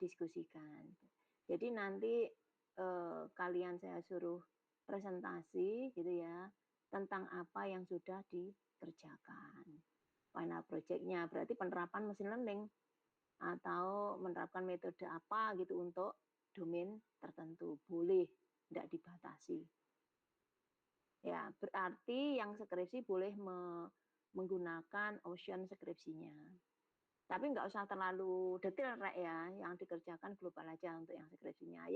diskusikan. Jadi nanti kalian saya suruh presentasi gitu ya tentang apa yang sudah dikerjakan. Final project-nya berarti penerapan machine learning atau menerapkan metode apa gitu untuk domain tertentu, boleh, tidak dibatasi. Ya, berarti yang skripsi boleh menggunakan Ocean skripsinya. Tapi nggak usah terlalu detail, Rek, ya. Yang dikerjakan global aja untuk yang skripsinya.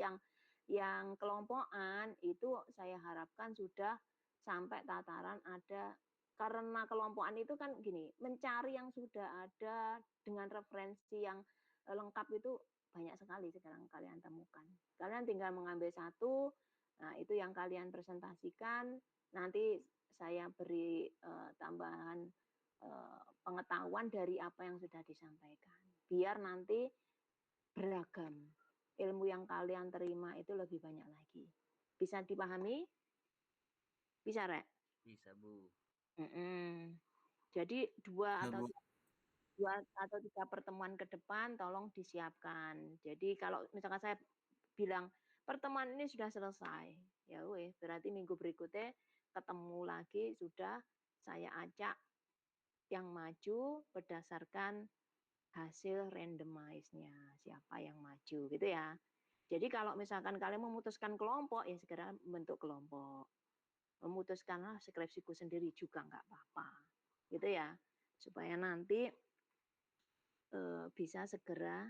Yang kelompokan itu saya harapkan sudah sampai tataran ada, karena kelompokan itu kan gini, mencari yang sudah ada dengan referensi yang lengkap itu banyak sekali sekarang kalian temukan. Kalian tinggal mengambil satu, nah itu yang kalian presentasikan, nanti saya beri tambahan pengetahuan dari apa yang sudah disampaikan. Biar nanti beragam. Ilmu yang kalian terima itu lebih banyak lagi. Bisa dipahami? Bisa, Rek? Bisa, Bu. Jadi dua Ya, Bu. atau tiga pertemuan ke depan tolong disiapkan. Jadi kalau misalkan saya bilang pertemuan ini sudah selesai, ya weh, berarti minggu berikutnya ketemu lagi sudah saya ajak yang maju berdasarkan hasil randomize-nya, siapa yang maju gitu ya. Jadi kalau misalkan kalian memutuskan kelompok, ya segera membentuk kelompok. Memutuskanlah skripsiku sendiri juga nggak apa-apa, gitu ya. Supaya nanti bisa segera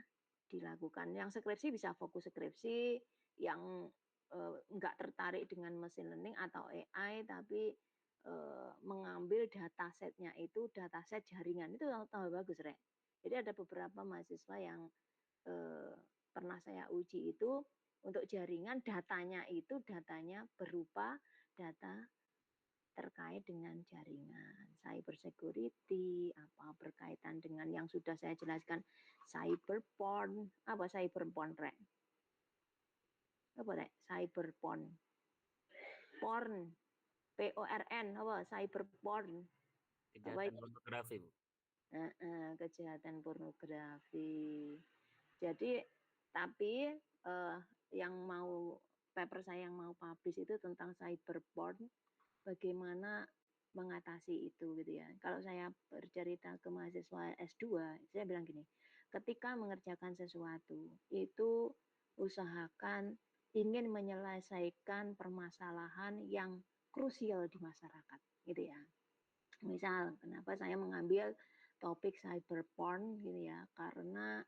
dilakukan. Yang skripsi bisa fokus skripsi, yang nggak tertarik dengan mesin learning atau AI, tapi mengambil datasetnya itu dataset jaringan, itu tambah bagus, Rek. Jadi ada beberapa mahasiswa yang pernah saya uji itu untuk jaringan, datanya berupa data terkait dengan jaringan, cyber security, apa berkaitan dengan yang sudah saya jelaskan, cyberporn, apa cyberporn, Rek? Apa, Rek? Cyberporn. Porn, PORN, apa? Cyberporn. Kejahatan pornografi, Bu. Kejahatan pornografi. Jadi, tapi yang mau paper saya yang mau publish itu tentang cyberporn, bagaimana mengatasi itu gitu ya. Kalau saya bercerita ke mahasiswa S2, saya bilang gini, ketika mengerjakan sesuatu, itu usahakan ingin menyelesaikan permasalahan yang krusial di masyarakat, gitu ya. Misal, kenapa saya mengambil topik cyberporn gitu ya, karena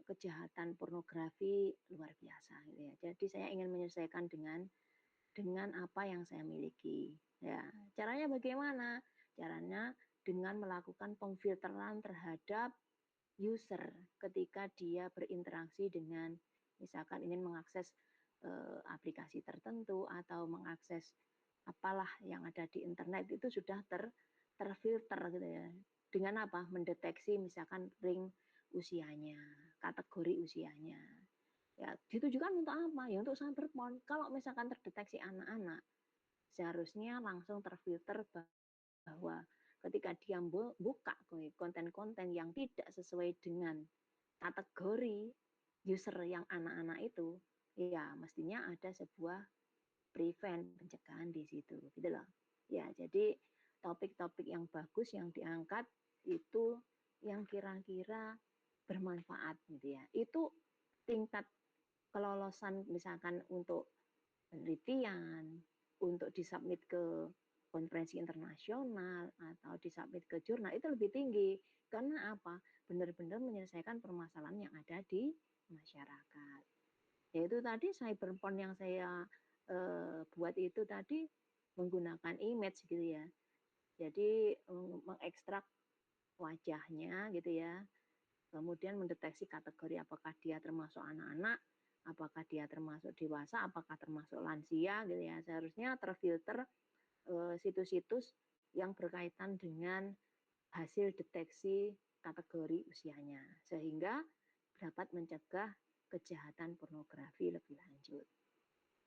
kejahatan pornografi luar biasa gitu ya. Jadi saya ingin menyelesaikan dengan apa yang saya miliki. Ya, caranya bagaimana? Caranya dengan melakukan pemfilteran terhadap user ketika dia berinteraksi dengan misalkan ingin mengakses aplikasi tertentu atau mengakses apalah yang ada di internet itu sudah terfilter gitu ya. Dengan apa? Mendeteksi misalkan ring usianya, kategori usianya. Ya, ditujukan untuk apa? Ya untuk cyberporn. Kalau misalkan terdeteksi anak-anak, seharusnya langsung terfilter bahwa ketika dia buka konten-konten yang tidak sesuai dengan kategori user yang anak-anak itu, ya mestinya ada sebuah prevent, pencegahan di situ, gitu loh. Ya, jadi topik-topik yang bagus yang diangkat itu yang kira-kira bermanfaat gitu ya. Itu tingkat kelolosan misalkan untuk penelitian, untuk disubmit ke konferensi internasional atau disubmit ke jurnal itu lebih tinggi. Karena apa? Benar-benar menyelesaikan permasalahan yang ada di masyarakat. Yaitu tadi cyberporn yang saya buat itu tadi menggunakan image gitu ya. Jadi mengekstrak wajahnya gitu ya. Kemudian mendeteksi kategori apakah dia termasuk anak-anak, apakah dia termasuk dewasa, apakah termasuk lansia gitu ya. Seharusnya terfilter situs-situs yang berkaitan dengan hasil deteksi kategori usianya sehingga dapat mencegah kejahatan pornografi lebih lanjut.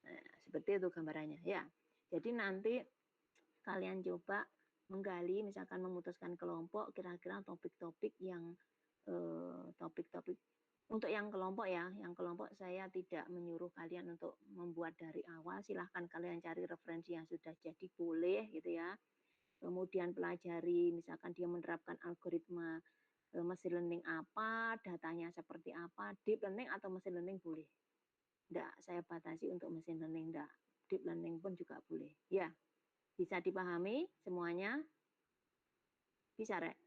Nah, seperti itu gambarannya ya. Jadi nanti kalian coba menggali, misalkan memutuskan kelompok, kira-kira topik-topik yang topik-topik Untuk yang kelompok ya, yang kelompok saya tidak menyuruh kalian untuk membuat dari awal, silahkan kalian cari referensi yang sudah jadi boleh gitu ya. Kemudian pelajari, misalkan dia menerapkan algoritma machine learning apa, datanya seperti apa, deep learning atau machine learning boleh. Enggak, saya batasi untuk machine learning, enggak. Deep learning pun juga boleh. Ya, bisa dipahami semuanya? Bisa, Rek?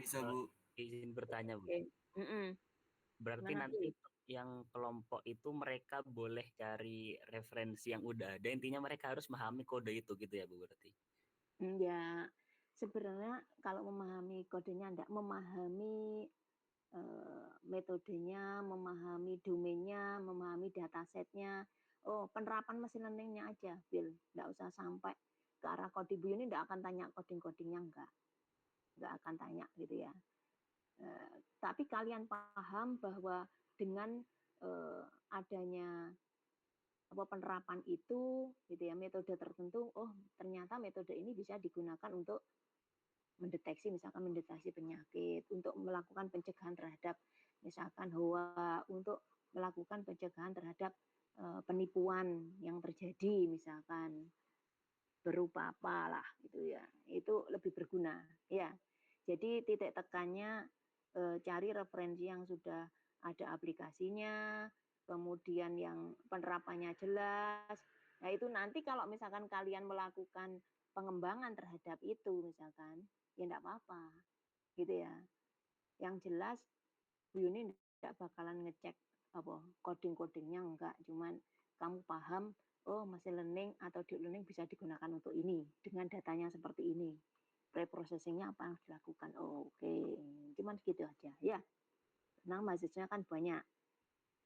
Bisa, Bu. Izin bertanya, Bu. Oke. Berarti Gimana, nanti Phil? yang kelompok itu mereka boleh cari referensi yang udah ada. Intinya mereka harus memahami kode itu gitu ya, Bu, berarti. Ya, sebenarnya kalau memahami kodenya enggak, memahami metodenya, memahami domainnya, memahami datasetnya. Oh, penerapan mesin learningnya aja, Bill. Nggak usah sampai ke arah coding. Bu ini nggak akan tanya coding-codingnya, nggak akan tanya gitu ya. Tapi kalian paham bahwa dengan adanya penerapan itu, gitu ya, metode tertentu, oh ternyata metode ini bisa digunakan untuk mendeteksi, misalkan mendeteksi penyakit, untuk melakukan pencegahan terhadap misalkan hoa, untuk melakukan pencegahan terhadap penipuan yang terjadi misalkan berupa apalah gitu ya, itu lebih berguna ya. Jadi titik tekannya cari referensi yang sudah ada aplikasinya, kemudian yang penerapannya jelas. Nah itu nanti kalau misalkan kalian melakukan pengembangan terhadap itu misalkan, ya enggak apa-apa gitu ya. Yang jelas Bu Yuni enggak bakalan ngecek coding-codingnya enggak, cuman kamu paham oh machine learning atau deep learning bisa digunakan untuk ini dengan datanya seperti ini. Preprocessingnya apa yang dilakukan? Oh, oke, cuman gitu aja ya. Nah, message-nya kan banyak.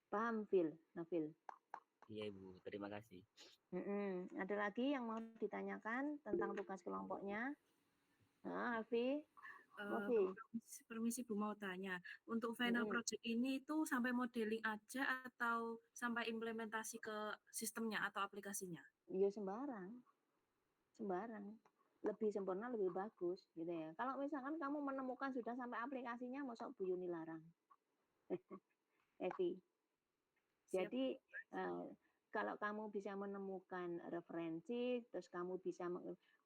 Paham, Phil? Nafil? Iya, Ibu. Terima kasih. Ada lagi yang mau ditanyakan tentang tugas kelompoknya? Nah, Alfi? Permisi Bu, mau tanya, untuk final project ini itu sampai modeling aja atau sampai implementasi ke sistemnya atau aplikasinya? Iya sembarang, lebih sempurna lebih bagus gitu ya. Kalau misalkan kamu menemukan sudah sampai aplikasinya, masa Bu Yuni larang? Evi. Jadi kalau kamu bisa menemukan referensi, terus kamu bisa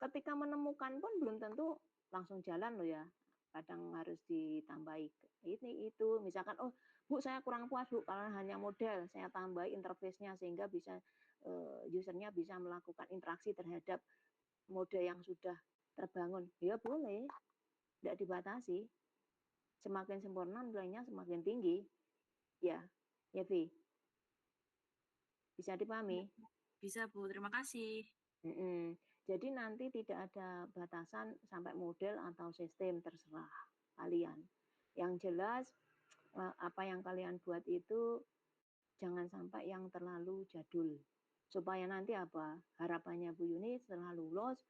ketika menemukan pun belum tentu langsung jalan loh ya. Kadang harus ditambahi ini itu. Misalkan, oh Bu saya kurang puas Bu kalau hanya model, saya tambahi interface-nya sehingga bisa usernya bisa melakukan interaksi terhadap mode yang sudah terbangun. Ya boleh, tidak dibatasi. Semakin sempurna nilainya semakin tinggi. Ya, ya Vi. Bisa dipahami? Bisa Bu, terima kasih. Jadi nanti tidak ada batasan sampai model atau sistem, terserah kalian. Yang jelas apa yang kalian buat itu jangan sampai yang terlalu jadul. Supaya nanti apa? Harapannya Bu Yuni setelah lulus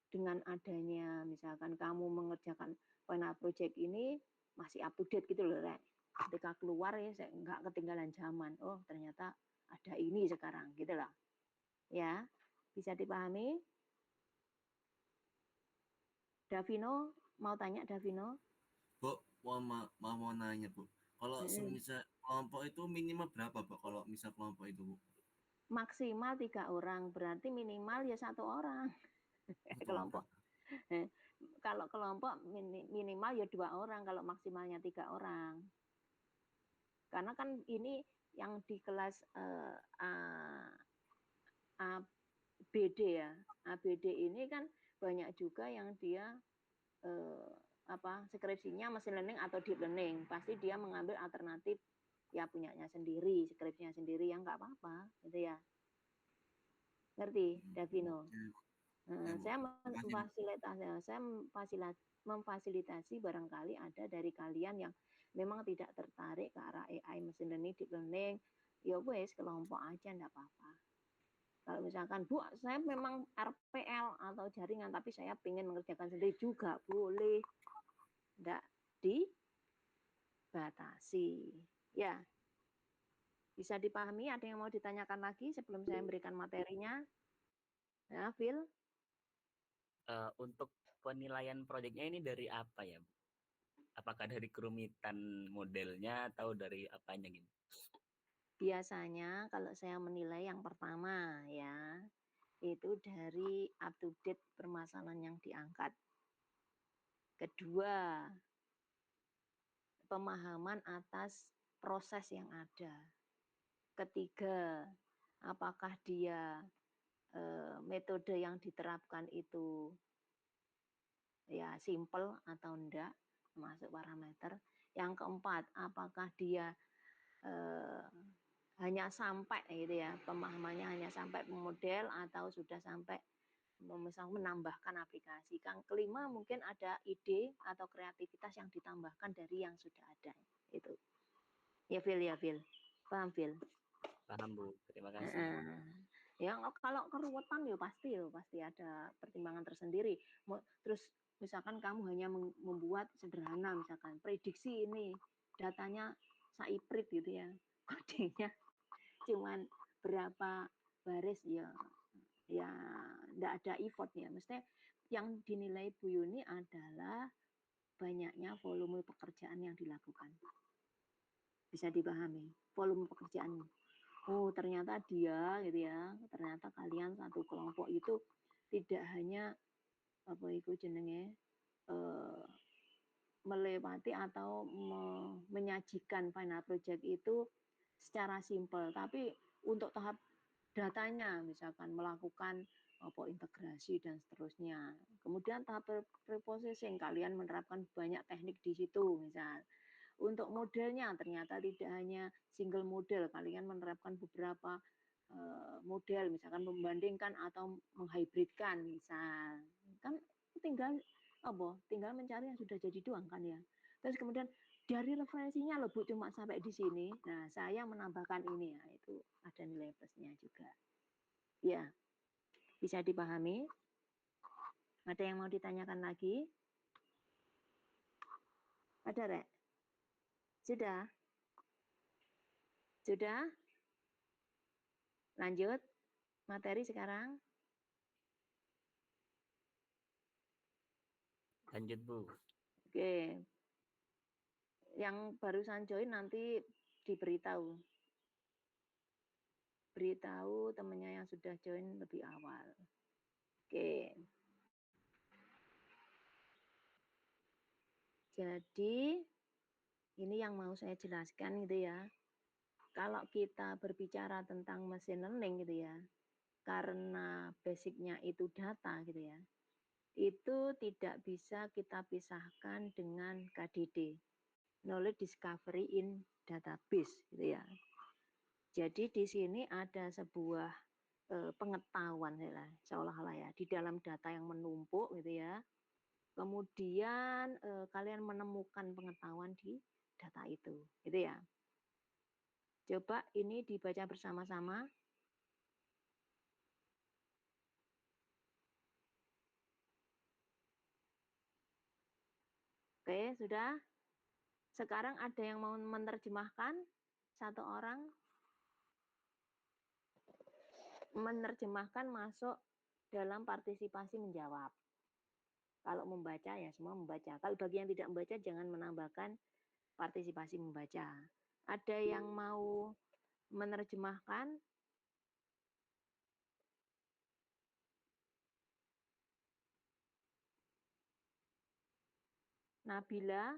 dengan adanya misalkan kamu mengerjakan final project ini masih up to date gitu loh, Rek. Ketika keluar ya saya nggak ketinggalan zaman. Oh, ternyata ada ini sekarang gitu lah. Ya, bisa dipahami? Davino, mau tanya Davino? Bu, mau nanya Bu. Kalau semisal kelompok itu minimal berapa Bu? Kalau misal kelompok itu Bu? Maksimal 3 orang, berarti minimal ya 1 orang. Kelompok. Kalau kelompok minimal ya 2 orang, kalau maksimalnya 3 orang. Karena kan ini yang di kelas ABD ya. ABD ini kan banyak juga yang dia skripsinya machine learning atau deep learning. Pasti dia mengambil alternatif ya punyanya sendiri, skripsinya sendiri, ya nggak apa-apa gitu ya. Ngerti, Davino? Saya memfasilitasi barangkali ada dari kalian yang memang tidak tertarik ke arah AI, machine learning, deep learning, ya wes kelompok aja enggak apa-apa. Kalau misalkan, Bu, saya memang RPL atau jaringan, tapi saya ingin mengerjakan sendiri juga boleh. Enggak dibatasi. Ya, bisa dipahami? Ada yang mau ditanyakan lagi sebelum saya memberikan materinya? Nah, Phil? Untuk penilaian proyeknya ini dari apa ya, Bu? Apakah dari kerumitan modelnya atau dari apanya gitu? Biasanya kalau saya menilai yang pertama ya, itu dari up to date permasalahan yang diangkat. Kedua, pemahaman atas proses yang ada. Ketiga, apakah dia metode yang diterapkan itu ya simple atau enggak, termasuk parameter. Yang keempat, apakah dia hanya sampai gitu ya, pemahamannya hanya sampai model atau sudah sampai misalnya menambahkan aplikasi. Yang kelima mungkin ada ide atau kreativitas yang ditambahkan dari yang sudah ada. Itu. Ya Phil. Paham Phil? Paham Bu, terima kasih. Ya kalau keruwetan ya pasti ada pertimbangan tersendiri. Terus misalkan kamu hanya membuat sederhana, misalkan prediksi ini datanya saiprit gitu ya, kodenya cuman berapa baris ya enggak ada effort ya. Mestinya yang dinilai Bu Yuni adalah banyaknya volume pekerjaan yang dilakukan. Bisa dipahami, volume pekerjaan. Oh, ternyata dia gitu ya, ternyata kalian satu kelompok itu tidak hanya apa itu jenenge melewati atau menyajikan final project itu secara simpel, tapi untuk tahap datanya misalkan melakukan apa integrasi dan seterusnya. Kemudian tahap preprocessing kalian menerapkan banyak teknik di situ misal. Untuk modelnya ternyata tidak hanya single model, kalian menerapkan beberapa model misalkan membandingkan atau menghybridkan misal. Kan tinggal tinggal mencari yang sudah jadi doang kan ya. Terus kemudian dari referensinya loh Bu cuma sampai di sini. Nah, saya menambahkan ini ya, itu ada nilai plusnya juga. Ya, bisa dipahami? Ada yang mau ditanyakan lagi? Ada, Rek? Sudah? Sudah? Lanjut materi sekarang. Lanjut Bu. Oke. Yang barusan join nanti diberitahu. Beritahu temannya yang sudah join lebih awal. Oke. Jadi ini yang mau saya jelaskan gitu ya. Kalau kita berbicara tentang machine learning gitu ya, karena basicnya itu data gitu ya, itu tidak bisa kita pisahkan dengan KDD, Knowledge Discovery in Database gitu ya. Jadi di sini ada sebuah pengetahuan ya, seolah-olah ya, di dalam data yang menumpuk gitu ya. Kemudian kalian menemukan pengetahuan di data itu, gitu ya. Coba ini dibaca bersama-sama. Oke, sudah. Sekarang ada yang mau menerjemahkan? Satu orang menerjemahkan masuk dalam partisipasi menjawab. Kalau membaca ya semua membaca. Kalau bagi yang tidak membaca jangan menambahkan partisipasi membaca. Ada yang mau menerjemahkan? Nabila,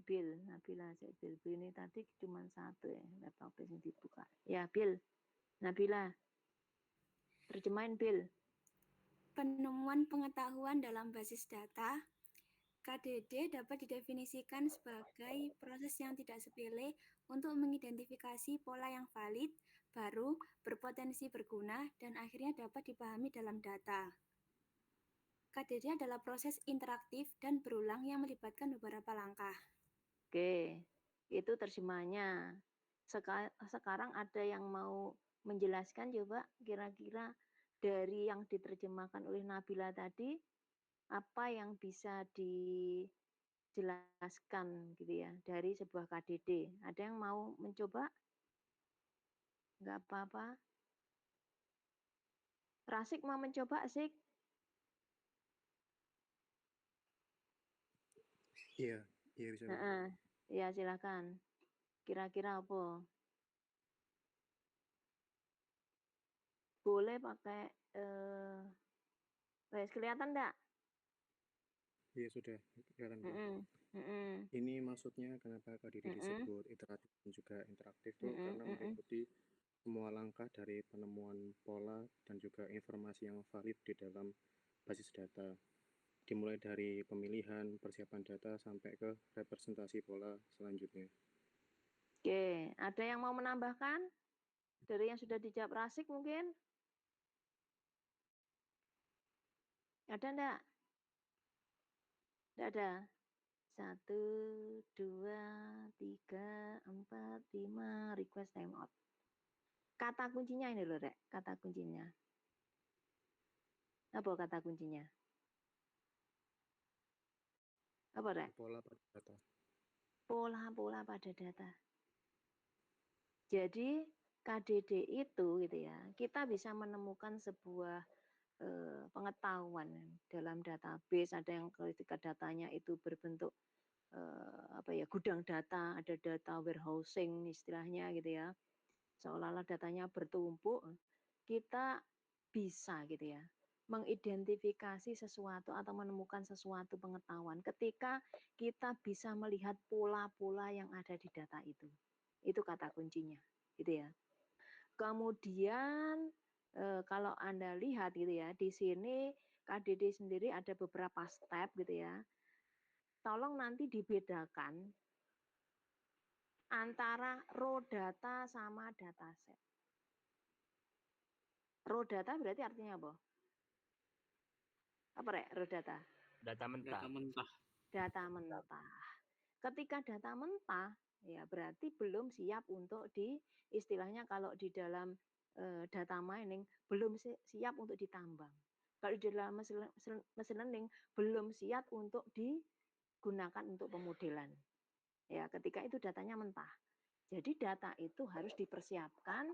Bill, Nabila, Bill. Ini tadi cuma satu ya, laptop yang dibuka. Ya, Bill, Nabila, terjemahin Bill. Penemuan pengetahuan dalam basis data, KDD dapat didefinisikan sebagai proses yang tidak sepele untuk mengidentifikasi pola yang valid, baru, berpotensi berguna, dan akhirnya dapat dipahami dalam data. KDD adalah proses interaktif dan berulang yang melibatkan beberapa langkah. Oke, itu terjemahnya. Sekarang ada yang mau menjelaskan coba kira-kira dari yang diterjemahkan oleh Nabila tadi, apa yang bisa dijelaskan gitu ya dari sebuah KDD. Ada yang mau mencoba? Enggak apa-apa. Rasik mau mencoba, Asik? Iya, iya bisa Bu. Ya silakan. Kira-kira apa? Boleh pakai kelihatan enggak? Iya sudah kelihatan Bu. Mm-mm. Ini maksudnya kenapa KDD disebut iteratif dan juga interaktif tuh karena meliputi semua langkah dari penemuan pola dan juga informasi yang valid di dalam basis data. Dimulai dari pemilihan, persiapan data, sampai ke representasi pola selanjutnya. Oke, ada yang mau menambahkan? Dari yang sudah dijawab Rasik mungkin? Ada enggak? Enggak ada? 1, 2, 3, 4, 5, request timeout. Kata kuncinya ini loh, Rek. Kata kuncinya. Apa kata kuncinya? Apa, Rek? Pola pada data. Pola-pola pada data. Jadi KDD itu gitu ya, kita bisa menemukan sebuah pengetahuan dalam database. Ada yang ketika datanya itu berbentuk gudang data, ada data warehousing istilahnya gitu ya, seolah-olah datanya bertumpuk. Kita bisa gitu ya mengidentifikasi sesuatu atau menemukan sesuatu pengetahuan ketika kita bisa melihat pola-pola yang ada di data itu. Itu kata kuncinya, gitu ya. Kemudian kalau Anda lihat gitu ya, di sini KDD sendiri ada beberapa step gitu ya. Tolong nanti dibedakan antara raw data sama dataset. Raw data berarti artinya apa? Apa Rek, raw data? Data mentah. Data mentah. Ketika data mentah, ya berarti belum siap untuk istilahnya kalau di dalam data mining belum siap untuk ditambang. Kalau di dalam machine learning belum siap untuk digunakan untuk pemodelan. Ya, ketika itu datanya mentah. Jadi data itu harus dipersiapkan,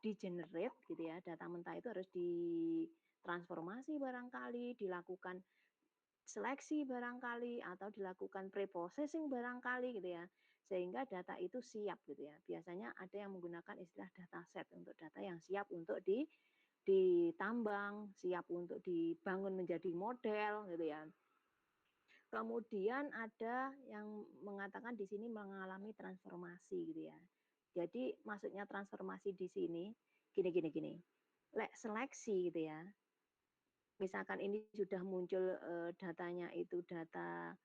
di-generate gitu ya. Data mentah itu harus ditransformasi barangkali, dilakukan seleksi barangkali atau dilakukan pre-processing barangkali gitu ya, sehingga data itu siap gitu ya. Biasanya ada yang menggunakan istilah dataset untuk data yang siap untuk ditambang, siap untuk dibangun menjadi model gitu ya. Kemudian ada yang mengatakan di sini mengalami transformasi gitu ya. Jadi maksudnya transformasi di sini gini. Seleksi gitu ya. Misalkan ini sudah muncul datanya itu data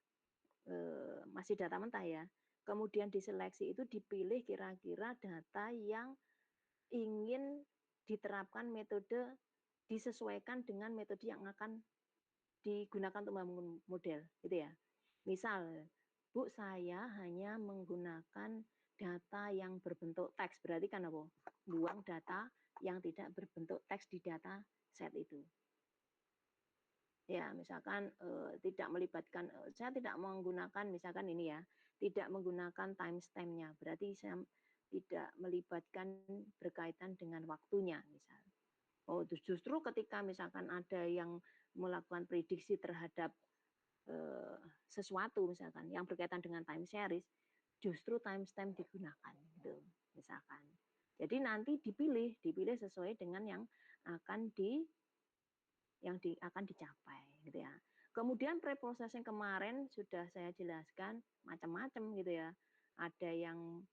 masih data mentah ya. Kemudian diseleksi itu dipilih kira-kira data yang ingin diterapkan metode disesuaikan dengan metode yang akan digunakan untuk membangun model gitu ya. Misal, Bu, saya hanya menggunakan data yang berbentuk teks, berarti kan apa? Buang data yang tidak berbentuk teks di data set itu. Ya, misalkan tidak melibatkan, saya tidak menggunakan misalkan ini ya, tidak menggunakan timestamp-nya, berarti saya tidak melibatkan berkaitan dengan waktunya misal. Oh, justru ketika misalkan ada yang melakukan prediksi terhadap sesuatu misalkan yang berkaitan dengan time series, justru timestamp digunakan gitu misalkan. Jadi nanti dipilih sesuai dengan yang akan akan dicapai gitu ya. Kemudian preprocessing kemarin sudah saya jelaskan macam-macam gitu ya. Ada yang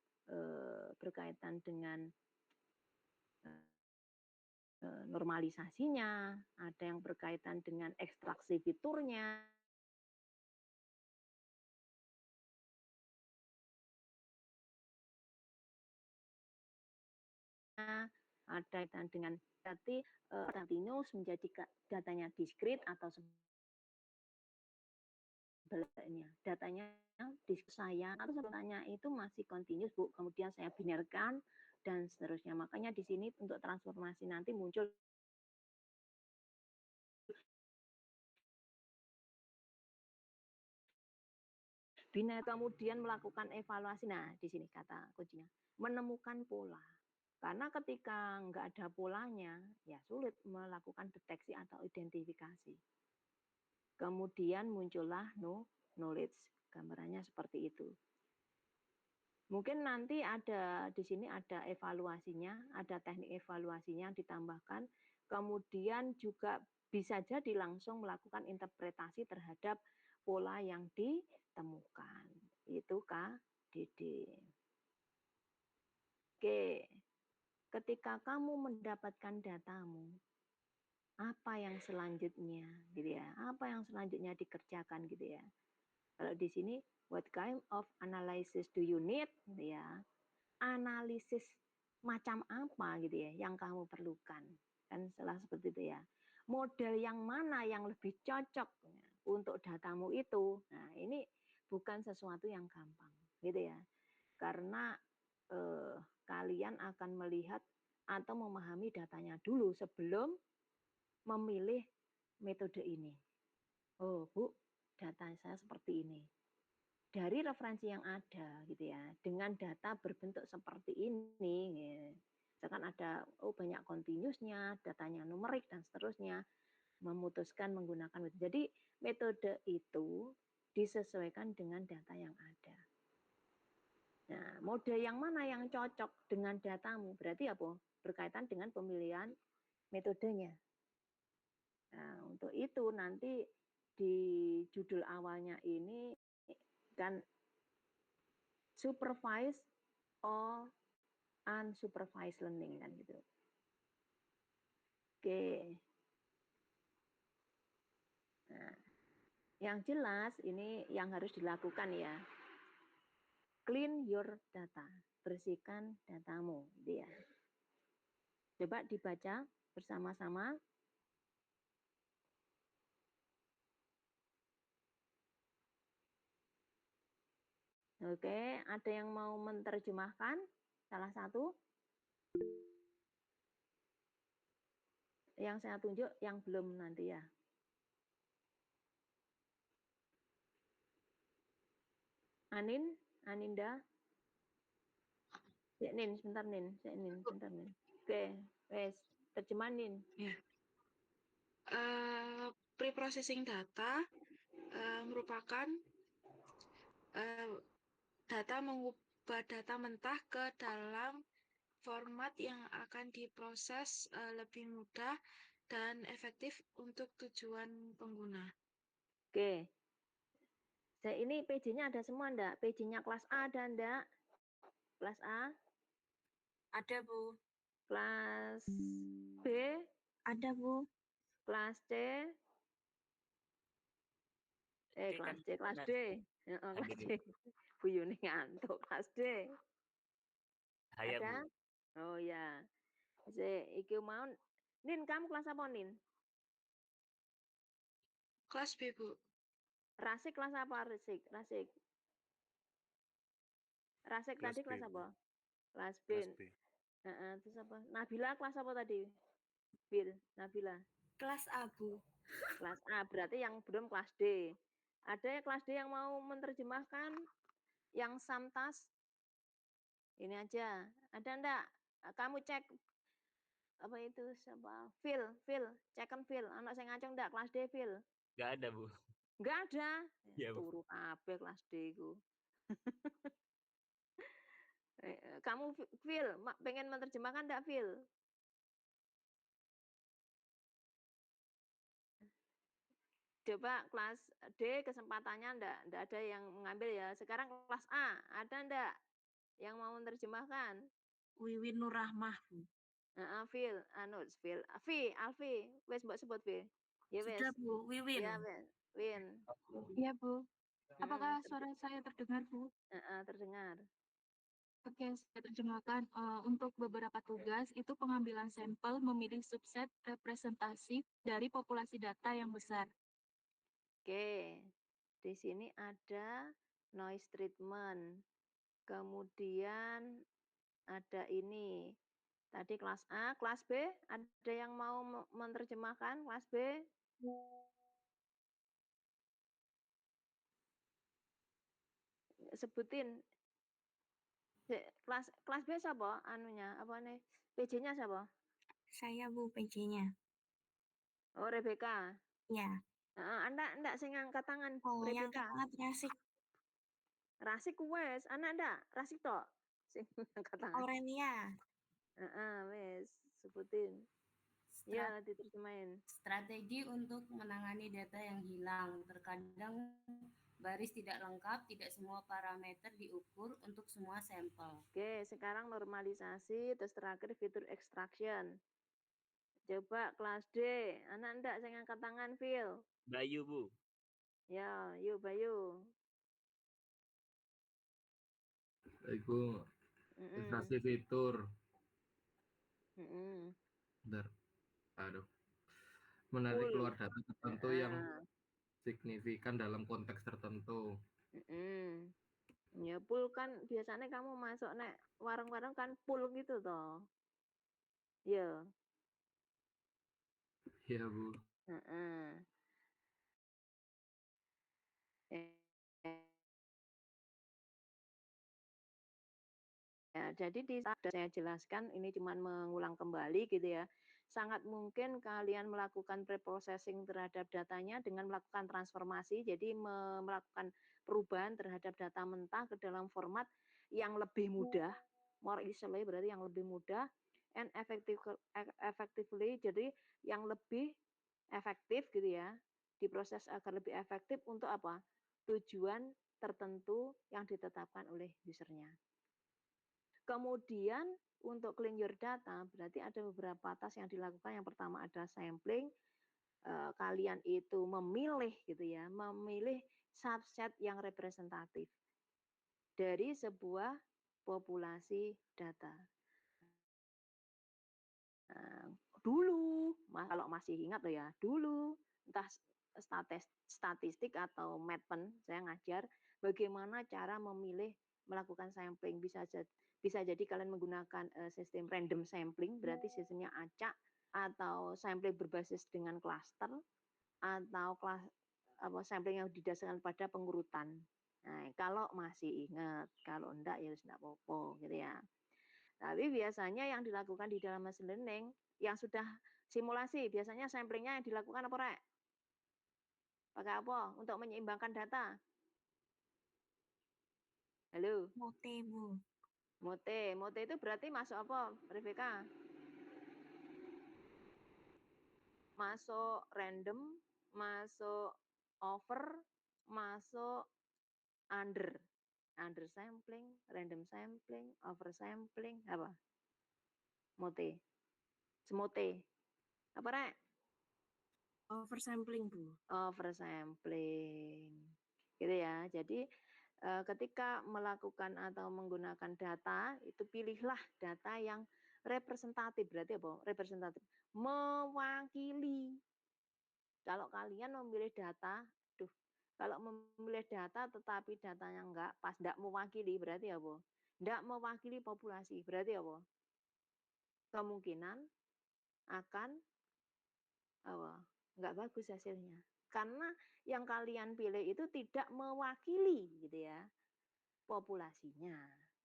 berkaitan dengan normalisasinya, ada yang berkaitan dengan ekstraksi fiturnya, ada kaitan dengan berarti continuous menjadi datanya discrete atau sebaliknya. Datanya di saya atau datanya itu masih continuous Bu, kemudian saya binarkan dan seterusnya. Makanya di sini untuk transformasi nanti muncul binar, kemudian melakukan evaluasi. Nah, di sini kata kuncinya, menemukan pola. Karena ketika nggak ada polanya, ya sulit melakukan deteksi atau identifikasi. Kemudian muncullah knowledge Gambarannya seperti itu. Mungkin nanti ada di sini ada evaluasinya, ada teknik evaluasinya ditambahkan. Kemudian juga bisa jadi langsung melakukan interpretasi terhadap pola yang ditemukan. Itu KDD. Oke, ketika kamu mendapatkan datamu, apa yang selanjutnya, gitu ya? Apa yang selanjutnya dikerjakan, gitu ya? Kalau di sini, what kind of analysis do you need, gitu ya? Analisis macam apa, gitu ya, yang kamu perlukan? Kan setelah seperti itu ya. Model yang mana yang lebih cocok ya, untuk datamu itu? Nah, ini bukan sesuatu yang gampang, gitu ya. Karena kalian akan melihat atau memahami datanya dulu sebelum memilih metode ini. Oh, Bu, data saya seperti ini. Dari referensi yang ada gitu ya, dengan data berbentuk seperti ini, ya. Misalkan ada banyak continuous-nya, datanya numerik dan seterusnya, memutuskan menggunakan metode. Jadi metode itu disesuaikan dengan data yang ada. Nah, mode yang mana yang cocok dengan datamu? Berarti apa? Berkaitan dengan pemilihan metodenya. Nah, untuk itu nanti di judul awalnya ini kan supervised or unsupervised learning kan gitu. Oke. Nah, yang jelas ini yang harus dilakukan ya. Clean your data, bersihkan datamu, gitu ya. Coba dibaca bersama-sama. Oke, ada yang mau menerjemahkan salah satu? Yang saya tunjuk, yang belum nanti ya. Anin, Aninda. Cek Nin, sebentar Nin, cek Nin, sebentar Nin. Oke, wes, terjemahan Nin. Ya. Pre-processing data merupakan data mengubah data mentah ke dalam format yang akan diproses lebih mudah dan efektif untuk tujuan pengguna. Oke. Saya ini PJ-nya ada semua enggak? PJ-nya kelas A ada enggak? Kelas A? Ada, Bu. Kelas B? Ada, Bu. Kelas C? Kelas C, kelas D. Kelas D. Bu Yuni ngantuk, kelas D. Ada? Oh ya. Iki mau. Nin, kamu kelas apa, Nin? Kelas B, Bu. Rasik kelas apa, Rasik? Rasik. Rasik Kelas tadi B, kelas Bu. apa? Kelas B. Kelas B. Terus apa? Nabila kelas apa tadi? Bil, Nabila. Kelas A, Bu. Kelas A, berarti yang belum kelas D. Ada kelas D yang mau menerjemahkan? Yang samtas? Ini aja. Ada enggak? Kamu cek apa itu siapa? Phil, cekan Phil. Anak saya ngacung enggak kelas D, Phil? Enggak ada, Bu. Enggak ada. Ya, Bu. Turu kabeh kelas D ku. Kamu Phil, pengen menerjemahkan enggak, Phil? Coba kelas D kesempatannya enggak ada yang mengambil ya. Sekarang kelas A, ada enggak yang mau menerjemahkan? Wiwin Nurrahmah, Bu. Phil, Phil, Alfi, wes mbok sebut Phil. Ya wes. Sudah, Bu. Wiwin. Ya wes, Win. Iya, Bu. Apakah suara saya terdengar, Bu? Terdengar. Oke, saya terjemahkan. Untuk beberapa tugas, itu pengambilan sampel memilih subset representasi dari populasi data yang besar. Oke, di sini ada noise treatment. Kemudian ada ini. Tadi kelas A, kelas B, ada yang mau menerjemahkan kelas B? Sebutin. Kelas B siapa anunya? Apa nih? PJ-nya siapa? Saya, Bu, PJ-nya. Oh, Rebecca. Ya. Anda enggak sing ngangkat tangan, Oh, yang Rebecca. sangat asik. Rasik wes, anak ndak? Rasik tok. Sing angkat tangan. Aurenia. Wes, sebutin. Ya, diterjemahin. Strategi untuk menangani data yang hilang. Terkadang baris tidak lengkap, tidak semua parameter diukur untuk semua sampel. Oke, sekarang normalisasi, terus terakhir fitur extraction. Coba kelas D, anak ndak saya angkat tangan, Phil. Bayu, Bu. Ya, yuk Bayu. Iku ekstraksi fitur. Bentar. Aduh. Menarik keluar data tertentu yang signifikan dalam konteks tertentu. Ya, pool kan biasanya kamu masuk nek warung-warung kan pool gitu toh. Ya. Iya, Bu. Ya, jadi saya jelaskan ini cuma mengulang kembali gitu ya. Sangat mungkin kalian melakukan preprocessing terhadap datanya dengan melakukan transformasi, jadi melakukan perubahan terhadap data mentah ke dalam format yang lebih mudah, more easily berarti yang lebih mudah, and effectively, jadi yang lebih efektif gitu ya, diproses agar lebih efektif untuk apa? Tujuan tertentu yang ditetapkan oleh usernya. Kemudian untuk clean your data berarti ada beberapa task yang dilakukan. Yang pertama ada sampling. Kalian itu memilih gitu ya, memilih subset yang representatif dari sebuah populasi data. Dulu, kalau masih ingat loh ya, dulu entah statistik atau Madpen saya ngajar bagaimana cara memilih melakukan sampling. Bisa jadi kalian menggunakan sistem random sampling, berarti sistemnya acak, atau sampling berbasis dengan cluster, atau sampling yang didasarkan pada pengurutan. Nah, kalau masih ingat, kalau enggak ya enggak apa-apa gitu ya. Tapi biasanya yang dilakukan di dalam machine learning yang sudah simulasi, biasanya samplingnya yang dilakukan apa, Rek? Pakai apa untuk menyeimbangkan data? Halo? Mote, Bu. Mote itu berarti masuk apa, Rebecca? Masuk random, masuk over, masuk under sampling, random sampling, over sampling, apa? Mote. Semote. Apa, Rek? Oversampling, Bu. Oversampling. Gitu ya. Jadi ketika melakukan atau menggunakan data, itu pilihlah data yang representatif. Berarti apa? Representatif. Mewakili. Kalau kalian memilih data, kalau memilih data tetapi datanya enggak pas, enggak mewakili, berarti apa? Enggak mewakili populasi, berarti apa? Kemungkinan akan apa? Enggak bagus hasilnya. Karena yang kalian pilih itu tidak mewakili gitu ya populasinya.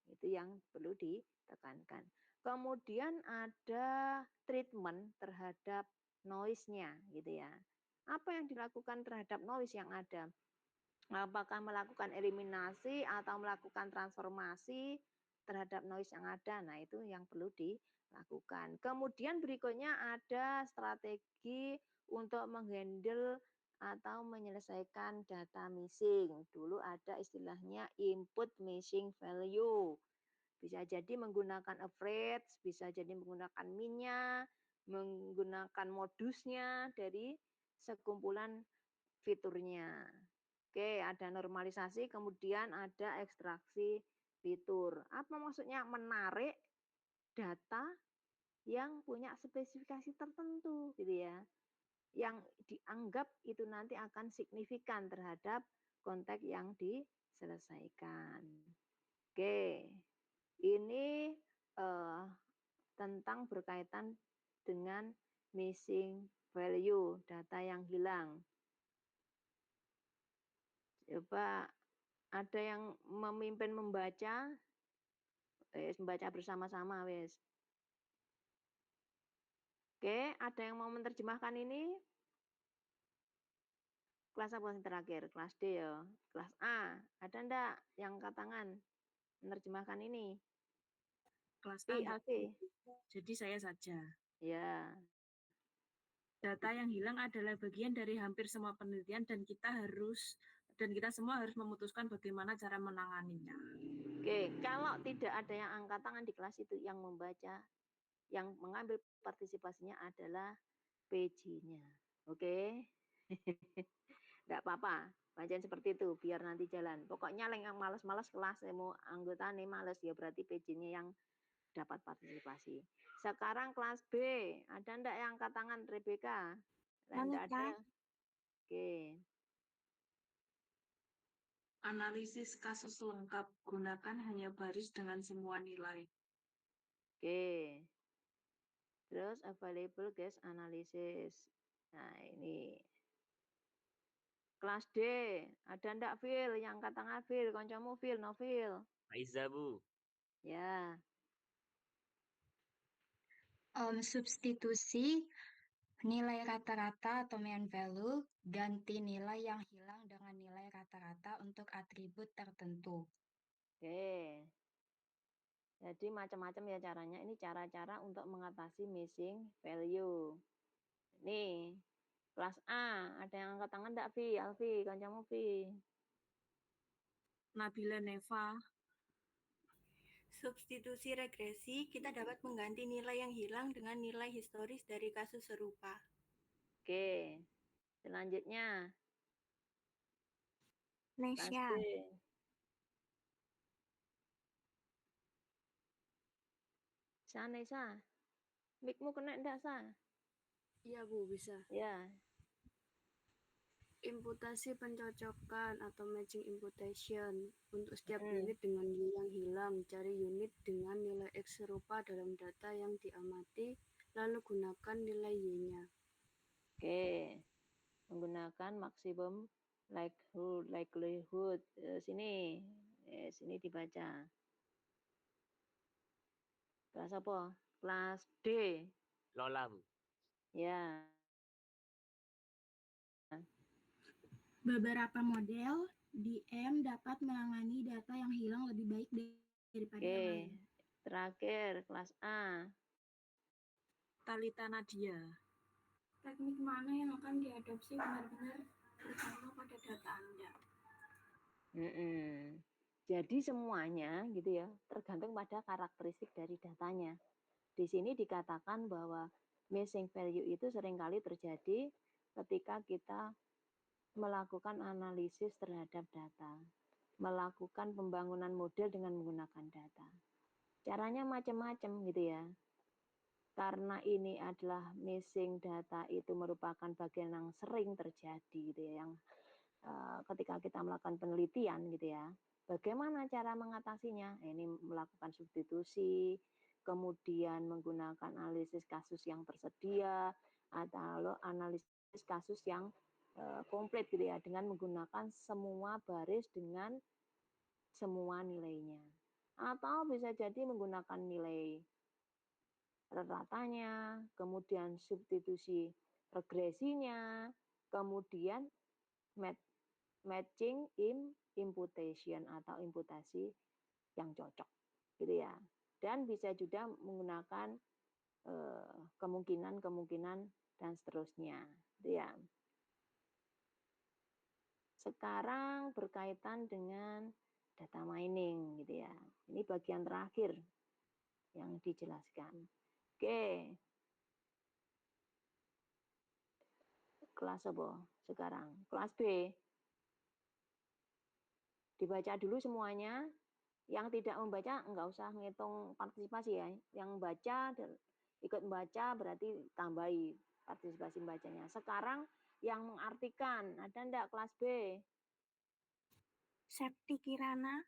Itu yang perlu ditekankan. Kemudian ada treatment terhadap noise-nya gitu ya. Apa yang dilakukan terhadap noise yang ada? Apakah melakukan eliminasi atau melakukan transformasi terhadap noise yang ada? Nah, itu yang perlu dilakukan. Kemudian berikutnya ada strategi untuk menghandle atau menyelesaikan data missing. Dulu ada istilahnya input missing value. Bisa jadi menggunakan average, bisa jadi menggunakan min-nya, menggunakan modusnya dari sekumpulan fiturnya. Oke, ada normalisasi, kemudian ada ekstraksi fitur. Apa maksudnya? Menarik data yang punya spesifikasi tertentu gitu ya. Yang dianggap itu nanti akan signifikan terhadap konteks yang diselesaikan. Oke, ini tentang berkaitan dengan missing value, data yang hilang. Coba ada yang memimpin membaca, membaca bersama-sama wes. Oke, ada yang mau menerjemahkan ini? Kelas apa yang terakhir? Kelas D ya. Kelas A, ada ndak yang angkat tangan menerjemahkan ini? Kelas P, A, Alfi. jadi saya saja. Ya. Data yang hilang adalah bagian dari hampir semua penelitian dan kita semua harus memutuskan bagaimana cara menanganinya. Oke, kalau tidak ada yang angkat tangan di kelas itu, yang membaca, yang mengambil partisipasinya adalah PJ-nya. Oke. Enggak apa-apa. Bacain seperti itu biar nanti jalan. Pokoknya yang malas-malas kelas mau anggota nih males ya berarti PJ-nya yang dapat partisipasi. Sekarang kelas B, ada enggak yang angkat tangan Rebecca? Enggak ada. Oke. Analisis kasus lengkap, gunakan hanya baris dengan semua nilai. Oke. Terus available guys analysis. Nah, ini. Kelas D, ada ndak Phil yang angkat tangan Phil, kancamu Phil, no Phil. Aiza, Bu. Ya. Substitusi nilai rata-rata atau mean value, ganti nilai yang hilang dengan nilai rata-rata untuk atribut tertentu. Oke. Jadi macam-macam ya caranya. Ini cara-cara untuk mengatasi missing value. Nih, kelas A, ada yang angkat tangan enggak, Vi? Alfi, kancamu Vi. Nabila Neva. Substitusi regresi, kita dapat mengganti nilai yang hilang dengan nilai historis dari kasus serupa. Oke, selanjutnya. Nesya. Nesa, mic-mu kena enggak, Sa? Iya, Bu, bisa. Ya. Imputasi pencocokan atau matching imputation untuk setiap unit dengan nilai yang hilang. Cari unit dengan nilai X serupa dalam data yang diamati, lalu gunakan nilai Y-nya. Oke. Menggunakan maksimum likelihood. Sini. Sini dibaca. Kelas apa? Kelas D. Lola, Bu. Ya. Beberapa model DM dapat menangani data yang hilang lebih baik daripada yang lain. Terakhir, kelas A. Talita Nadia. Teknik mana yang akan diadopsi benar-benar terutama pada data Anda? Jadi semuanya gitu ya, tergantung pada karakteristik dari datanya. Di sini dikatakan bahwa missing value itu seringkali terjadi ketika kita melakukan analisis terhadap data, melakukan pembangunan model dengan menggunakan data. Caranya macam-macam gitu ya. Karena ini adalah missing data itu merupakan bagian yang sering terjadi gitu ya, yang ketika kita melakukan penelitian gitu ya. Bagaimana cara mengatasinya? Ini melakukan substitusi, kemudian menggunakan analisis kasus yang tersedia, atau analisis kasus yang komplit gitu ya, dengan menggunakan semua baris dengan semua nilainya. Atau bisa jadi menggunakan nilai ratanya, kemudian substitusi regresinya, kemudian matching imputation atau imputasi yang cocok gitu ya. Dan bisa juga menggunakan kemungkinan-kemungkinan dan seterusnya gitu ya. Sekarang berkaitan dengan data mining gitu ya. Ini bagian terakhir yang dijelaskan. Oke. Kelas apa sekarang? Kelas B. Dibaca dulu semuanya. Yang tidak membaca enggak usah ngitung partisipasi ya. Yang baca ikut membaca berarti tambahi partisipasi bacanya. Sekarang yang mengartikan, ada enggak kelas B? Septi Kirana.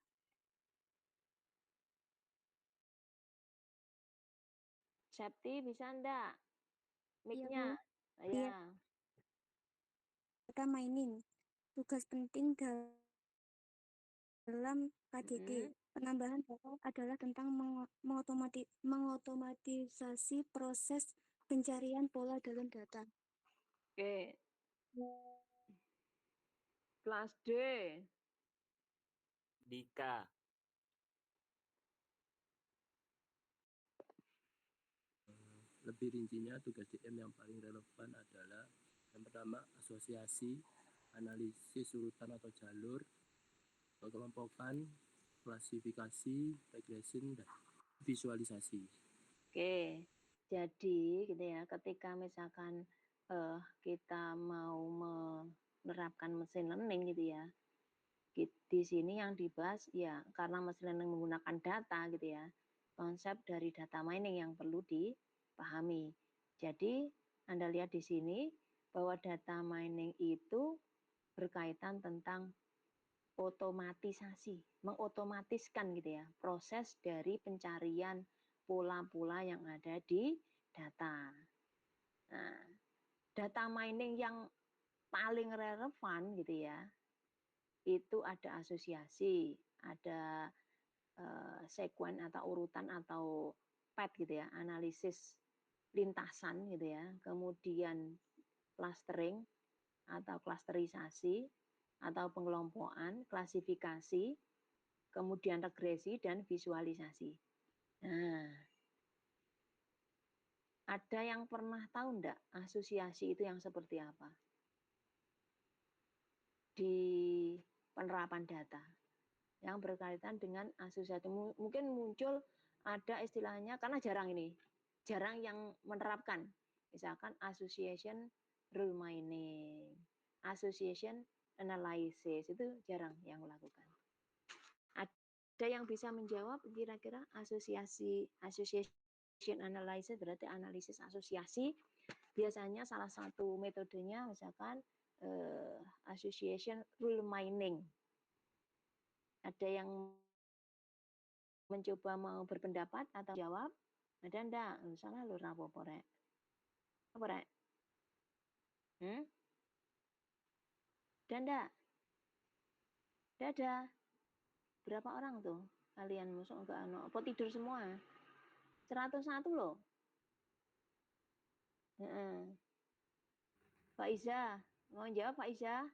Septi bisa enggak? Mic-nya. Iya. Ya. Data mining. Tugas penting dalam KDD. Penambahan data adalah tentang mengotomatisasi proses pencarian pola dalam data. Oke. Kelas D. Dika. Lebih rincinya, tugas DM yang paling relevan adalah yang pertama, asosiasi, analisis urutan atau jalur, pengelompokan, klasifikasi, regression, dan visualisasi. Oke, jadi gitu ya, ketika misalkan kita mau menerapkan machine learning gitu ya, di sini yang dibahas ya karena machine learning menggunakan data gitu ya, konsep dari data mining yang perlu dipahami. Jadi Anda lihat di sini bahwa data mining itu berkaitan tentang otomatisasi, mengotomatiskan gitu ya, proses dari pencarian pola-pola yang ada di data. Nah, data mining yang paling relevan gitu ya, itu ada asosiasi, ada sekuen atau urutan atau PET gitu ya, analisis lintasan gitu ya, kemudian clustering atau klasterisasi atau pengelompokan, klasifikasi, kemudian regresi dan visualisasi. Nah, ada yang pernah tahu enggak asosiasi itu yang seperti apa? Di penerapan data yang berkaitan dengan asosiasi. Mungkin muncul ada istilahnya, karena jarang yang menerapkan. Misalkan association rule mining, association analysis, itu jarang yang melakukan. Ada yang bisa menjawab kira-kira association analysis berarti analisis asosiasi. Biasanya salah satu metodenya misalkan association rule mining. Ada yang mencoba mau berpendapat atau jawab? Ada enggak? Salah lu rapopo rek. Apa rek? Ada enggak? Ada. Berapa orang tuh? Kalian masuk enggak apa tidur semua? 101 loh. Pak Iza, mau jawab Pak Iza?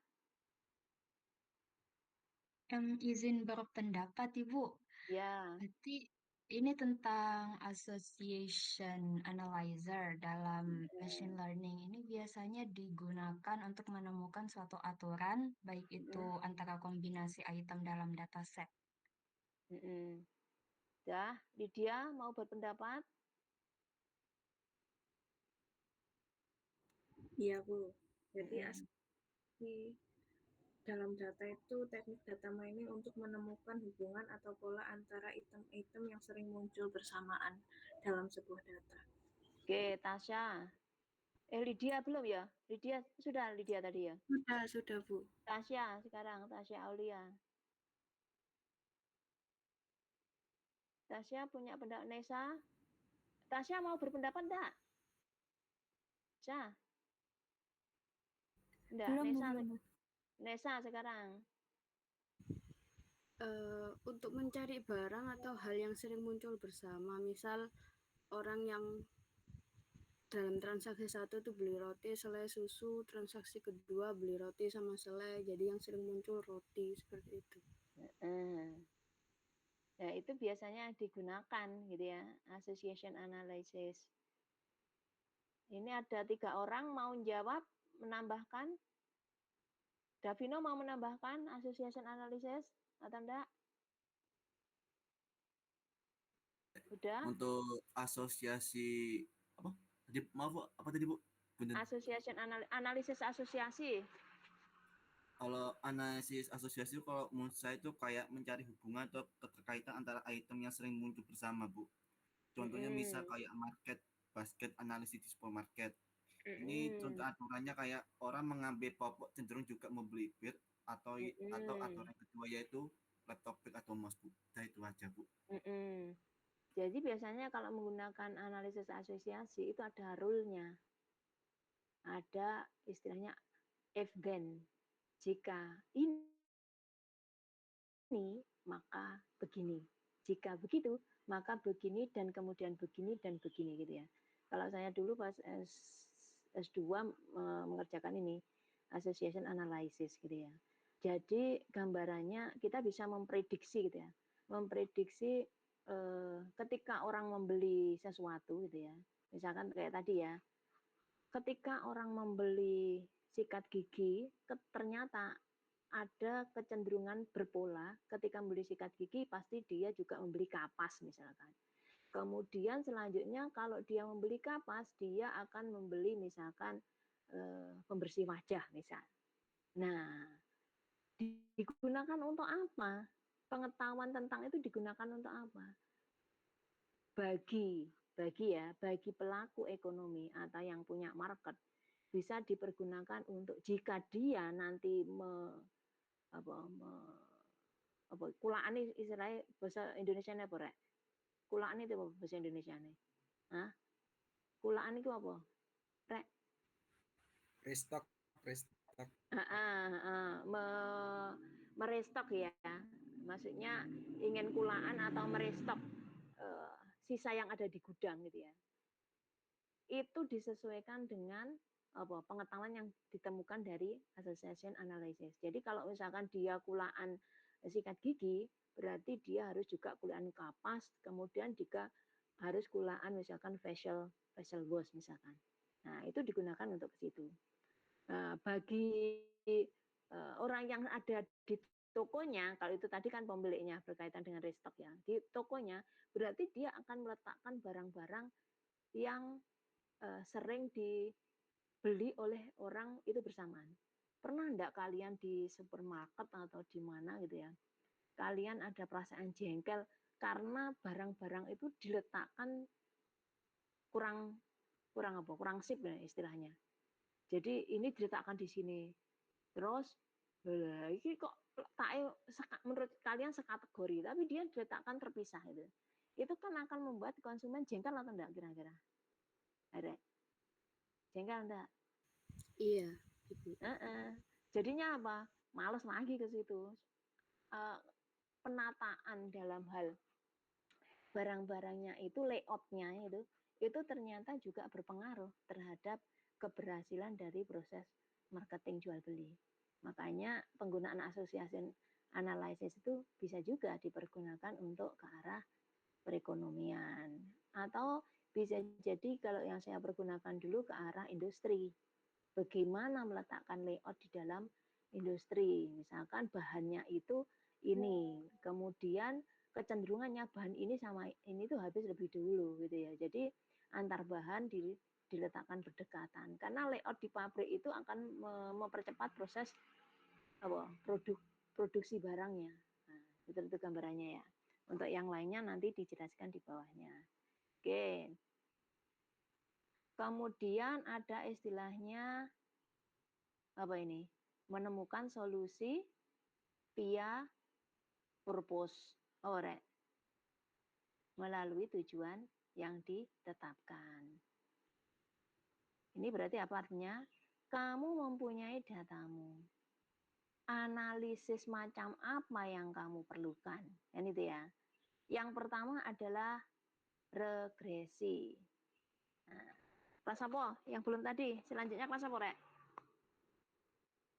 Izin berpendapat Ibu. Ya. Berarti ini tentang association analyzer dalam machine learning ini biasanya digunakan untuk menemukan suatu aturan, baik itu antara kombinasi item dalam dataset. Ya, Lydia mau berpendapat? Iya Bu. Jadi asosiasi dalam data itu teknik data mining untuk menemukan hubungan atau pola antara item-item yang sering muncul bersamaan dalam sebuah data. Oke, Tasya. Lydia belum ya? Lydia sudah Lydia tadi ya? Sudah Bu. Tasya sekarang, Tasya Aulia. Tasya punya pendapat. Nesa? Tasya mau berpendapat enggak? Tasya? Enggak, Belum. Nesa sekarang. Untuk mencari barang atau hal yang sering muncul bersama, misal orang yang dalam transaksi satu tuh beli roti, selai, susu, transaksi kedua beli roti sama selai, jadi yang sering muncul roti, seperti itu. Ya, itu biasanya digunakan gitu ya, association analysis. Ini ada 3 orang mau jawab, menambahkan. Davino mau menambahkan association analysis atau enggak? Udah? Untuk asosiasi apa? Tadi maaf Bu, apa tadi Bu? Bener. Association analisis asosiasi. Kalau analisis asosiasi kalau menurut saya itu kayak mencari hubungan atau keterkaitan antara item yang sering muncul bersama, Bu. Contohnya misal kayak basket analisis di supermarket. Ini contoh aturannya kayak orang mengambil popok cenderung juga membeli bed atau aturan kedua yaitu laptop bed atau mouse, Bu. Nah, itu aja, Bu. Jadi biasanya kalau menggunakan analisis asosiasi itu ada rule-nya. Ada istilahnya if then. Jika ini maka begini. Jika begitu maka begini dan kemudian begini dan begini gitu ya. Kalau saya dulu pas S2 mengerjakan ini association analysis gitu ya. Jadi gambarannya kita bisa memprediksi gitu ya, memprediksi ketika orang membeli sesuatu gitu ya, misalkan kayak tadi ya, ketika orang membeli sikat gigi, ternyata ada kecenderungan berpola, ketika membeli sikat gigi pasti dia juga membeli kapas misalkan. Kemudian selanjutnya kalau dia membeli kapas, dia akan membeli misalkan pembersih wajah misal. Nah, digunakan untuk apa? Pengetahuan tentang itu digunakan untuk apa? Bagi pelaku ekonomi atau yang punya market bisa dipergunakan untuk jika dia nanti kulaan istilahnya bahasa Indonesia apa rek? Kulaan itu apa bahasa Indonesia nih? Hah? Kulaan itu apa? Rek? Restock. Merestock ya, maksudnya ingin kulaan atau merestock sisa yang ada di gudang gitu ya. Itu disesuaikan dengan pengetahuan yang ditemukan dari association analysis. Jadi kalau misalkan dia kulaan sikat gigi, berarti dia harus juga kulaan kapas, kemudian juga harus kulaan misalkan facial wash misalkan. Nah, itu digunakan untuk ke situ. Nah, bagi orang yang ada di tokonya, kalau itu tadi kan pemiliknya berkaitan dengan restock ya, di tokonya berarti dia akan meletakkan barang-barang yang sering dibeli oleh orang itu bersamaan. Pernah enggak kalian di supermarket atau di mana gitu ya, kalian ada perasaan jengkel karena barang-barang itu diletakkan kurang sip ya istilahnya. Jadi ini diletakkan di sini. Terus ini kok menurut kalian sekategori, tapi dia diletakkan terpisah itu. Itu kan akan membuat konsumen jengkel atau enggak kira-kira? Ada? Jengkel enggak? Iya, Ibu. Jadinya apa? Males lagi ke situ. Penataan dalam hal barang-barangnya itu, layoutnya itu ternyata juga berpengaruh terhadap keberhasilan dari proses marketing jual beli. Makanya penggunaan association analysis itu bisa juga dipergunakan untuk ke arah perekonomian, atau bisa jadi kalau yang saya pergunakan dulu ke arah industri. Bagaimana meletakkan layout di dalam industri, misalkan bahannya itu ini, kemudian kecenderungannya bahan ini sama ini tuh habis lebih dulu gitu ya. Jadi antar bahan diletakkan berdekatan karena layout di pabrik itu akan mempercepat proses produksi barangnya. Nah, itu gambarannya ya. Untuk yang lainnya nanti dijelaskan di bawahnya. Oke. Kemudian ada istilahnya apa ini? Menemukan solusi via purpose. Melalui tujuan yang ditetapkan. Ini berarti apa artinya? Kamu mempunyai datamu. Analisis macam apa yang kamu perlukan. Kan itu ya. Yang pertama adalah regresi. Nah, kelas apa? Yang belum tadi. Selanjutnya kelas apa, Rek?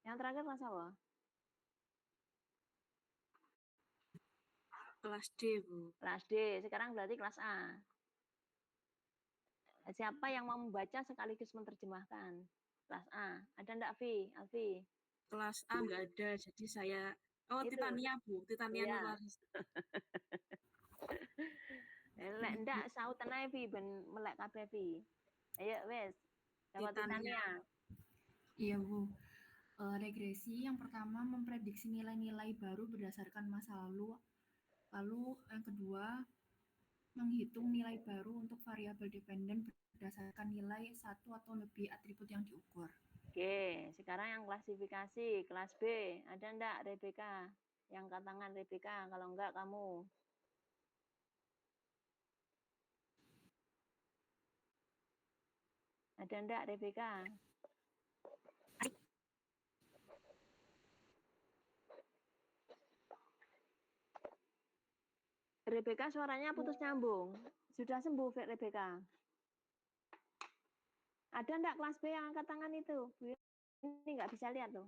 Yang terakhir kelas apa? Kelas D, Bu. Kelas D. Sekarang berarti kelas A. Siapa yang mau membaca sekaligus menerjemahkan? Kelas A. Ada enggak, Alfi? Kelas A enggak ada, jadi saya Titania, Bu. Titania iya. Nurlaris. Lek ndak sautan ae Vi ben melek kabeh Vi. Ayo wes. Dapat Titania. Iya, Bu. Regresi yang pertama memprediksi nilai-nilai baru berdasarkan masa lalu. Lalu yang kedua menghitung nilai baru untuk variabel dependen berdasarkan nilai satu atau lebih atribut yang diukur. Oke, sekarang yang klasifikasi kelas B. Ada enggak Rebecca? Yang angkat tangan Rebecca, kalau enggak kamu. Ada enggak Rebecca? Rebecca suaranya putus nyambung. Sudah sembuh Rebecca? Ada enggak kelas B yang angkat tangan itu? Ini enggak bisa lihat loh.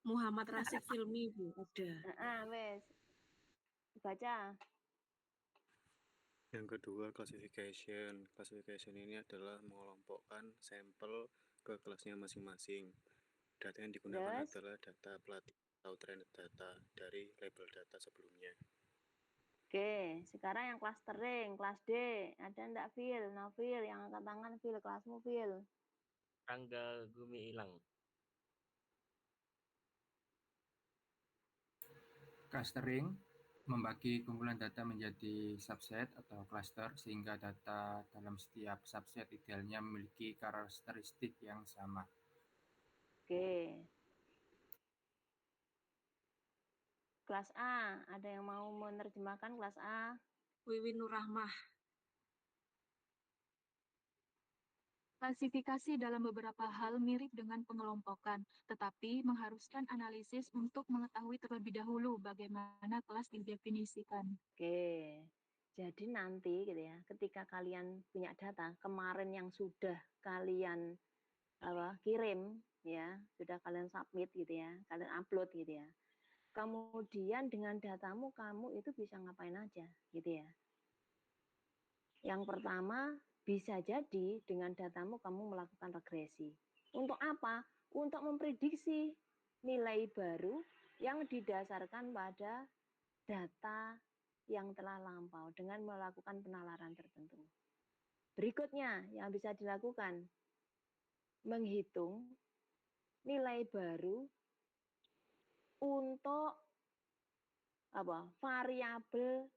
Muhammad Rasyid Filmi, Bu, ada. Wes. Baca. Yang kedua, classification. Classification ini adalah mengelompokkan sampel ke kelasnya masing-masing. Data yang digunakan adalah data pelatih atau trained data dari label data sebelumnya. Oke, sekarang yang clustering, kelas D. Ada enggak Phil? No Phil, yang angkat tangan Phil, kelasmu Phil. Rangga Gumilang. Clustering membagi kumpulan data menjadi subset atau cluster sehingga data dalam setiap subset idealnya memiliki karakteristik yang sama. Oke. Kelas A, ada yang mau menerjemahkan kelas A? Wiwi Nurrahmah. Klasifikasi dalam beberapa hal mirip dengan pengelompokan, tetapi mengharuskan analisis untuk mengetahui terlebih dahulu bagaimana kelas didefinisikan. Oke, jadi nanti gitu ya, ketika kalian punya data, kemarin yang sudah kalian kirim, ya, sudah kalian submit gitu ya, kalian upload gitu ya. Kemudian dengan datamu, kamu itu bisa ngapain aja gitu ya. Yang pertama, bisa jadi dengan datamu kamu melakukan regresi. Untuk apa? Untuk memprediksi nilai baru yang didasarkan pada data yang telah lampau dengan melakukan penalaran tertentu. Berikutnya yang bisa dilakukan, menghitung nilai baru untuk variabel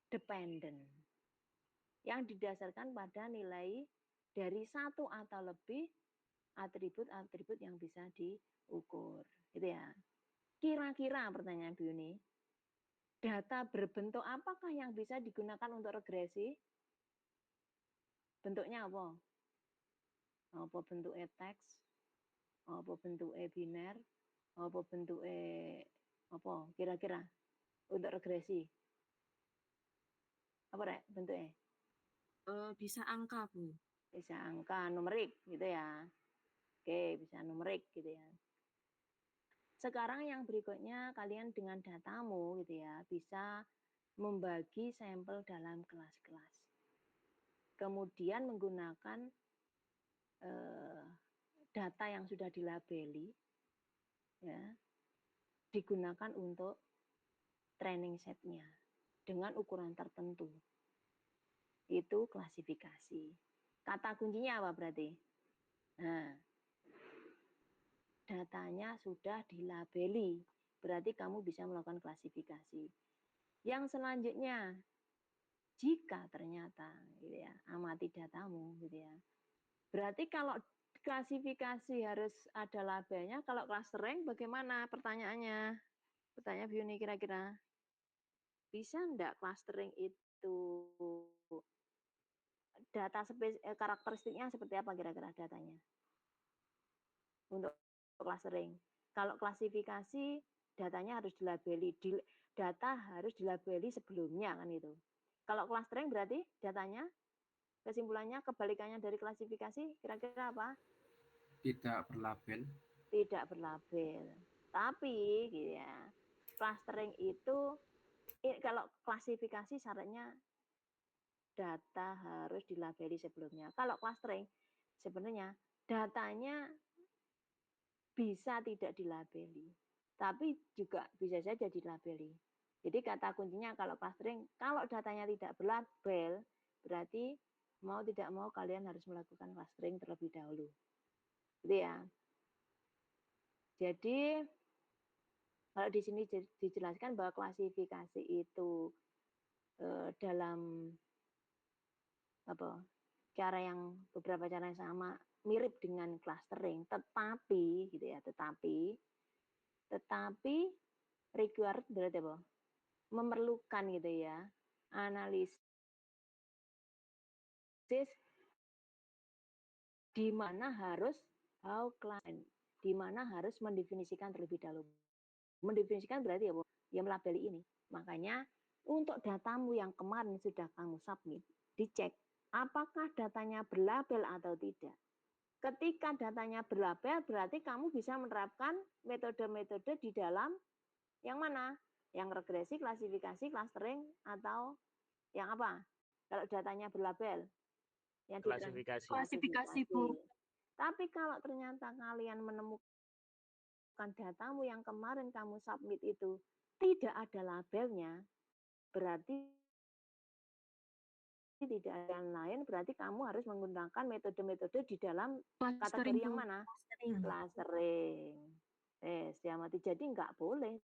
dependent yang didasarkan pada nilai dari satu atau lebih atribut-atribut yang bisa diukur, gitu ya. Kira-kira pertanyaan Bu Yuni, data berbentuk apakah yang bisa digunakan untuk regresi? Bentuknya apa? Apa bentuknya teks? Apa bentuknya biner? Apa bentuknya apa? Kira-kira untuk regresi? Apa rek bentuknya? Bisa angka, Bu. Bisa angka, numerik gitu ya. Oke, bisa numerik gitu ya. Sekarang yang berikutnya, kalian dengan datamu gitu ya, bisa membagi sampel dalam kelas-kelas. Kemudian menggunakan data yang sudah dilabeli, ya, digunakan untuk training setnya dengan ukuran tertentu. Itu klasifikasi. Kata kuncinya apa berarti? Nah, datanya sudah dilabeli, berarti kamu bisa melakukan klasifikasi. Yang selanjutnya, jika ternyata gitu ya, amati datamu gitu ya. Berarti kalau klasifikasi harus ada labelnya, kalau clustering bagaimana pertanyaannya? Pertanyaan Biuni kira-kira. Bisa enggak clustering itu data karakteristiknya seperti apa kira-kira datanya? Untuk clustering. Kalau klasifikasi datanya harus dilabeli, data harus dilabeli sebelumnya kan itu. Kalau clustering berarti datanya kesimpulannya kebalikannya dari klasifikasi kira-kira apa? Tidak berlabel. Tidak berlabel. Tapi gitu ya, clustering itu kalau klasifikasi syaratnya data harus dilabeli sebelumnya. Kalau clustering sebenarnya datanya bisa tidak dilabeli, tapi juga bisa saja dilabeli. Jadi kata kuncinya kalau clustering, kalau datanya tidak berlabel, berarti mau tidak mau kalian harus melakukan clustering terlebih dahulu. Gitu ya. Jadi kalau di sini dijelaskan bahwa klasifikasi itu dalam cara yang beberapa cara yang sama mirip dengan clustering, tetapi gitu ya, tetapi required berarti apa? Memerlukan gitu ya, analisis di mana harus di mana harus mendefinisikan terlebih dahulu. Mendefinisikan berarti apa? Ya melabeli ini. Makanya untuk datamu yang kemarin sudah kamu submit, dicek apakah datanya berlabel atau tidak. Ketika datanya berlabel, berarti kamu bisa menerapkan metode-metode di dalam yang mana? Yang regresi, klasifikasi, clustering, atau yang apa? Kalau datanya berlabel, yang Klasifikasi. Klasifikasi, Bu. Tapi kalau ternyata kalian menemukan datamu yang kemarin kamu submit itu tidak ada labelnya, berarti tidak ada yang lain, berarti kamu harus menggunakan metode-metode di dalam kategori yang mana? Clustering. Diamati. Jadi nggak boleh.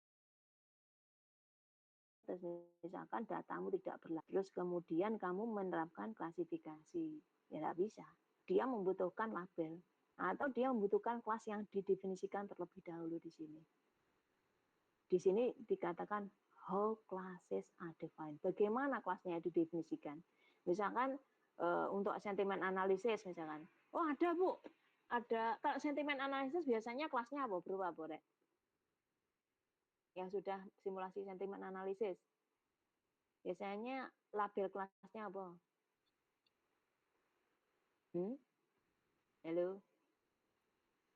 Terus misalkan datamu tidak berlaku, terus kemudian kamu menerapkan klasifikasi, ya nggak bisa. Dia membutuhkan label atau dia membutuhkan kelas yang didefinisikan terlebih dahulu di sini. Di sini dikatakan how classes are defined. Bagaimana kelasnya didefinisikan? Misalkan untuk sentimen analisis misalkan. Oh ada Bu, ada. Kalau sentimen analisis biasanya kelasnya apa? Berupa apa, Rek? Yang sudah simulasi sentimen analisis. Biasanya label kelasnya apa? Halo?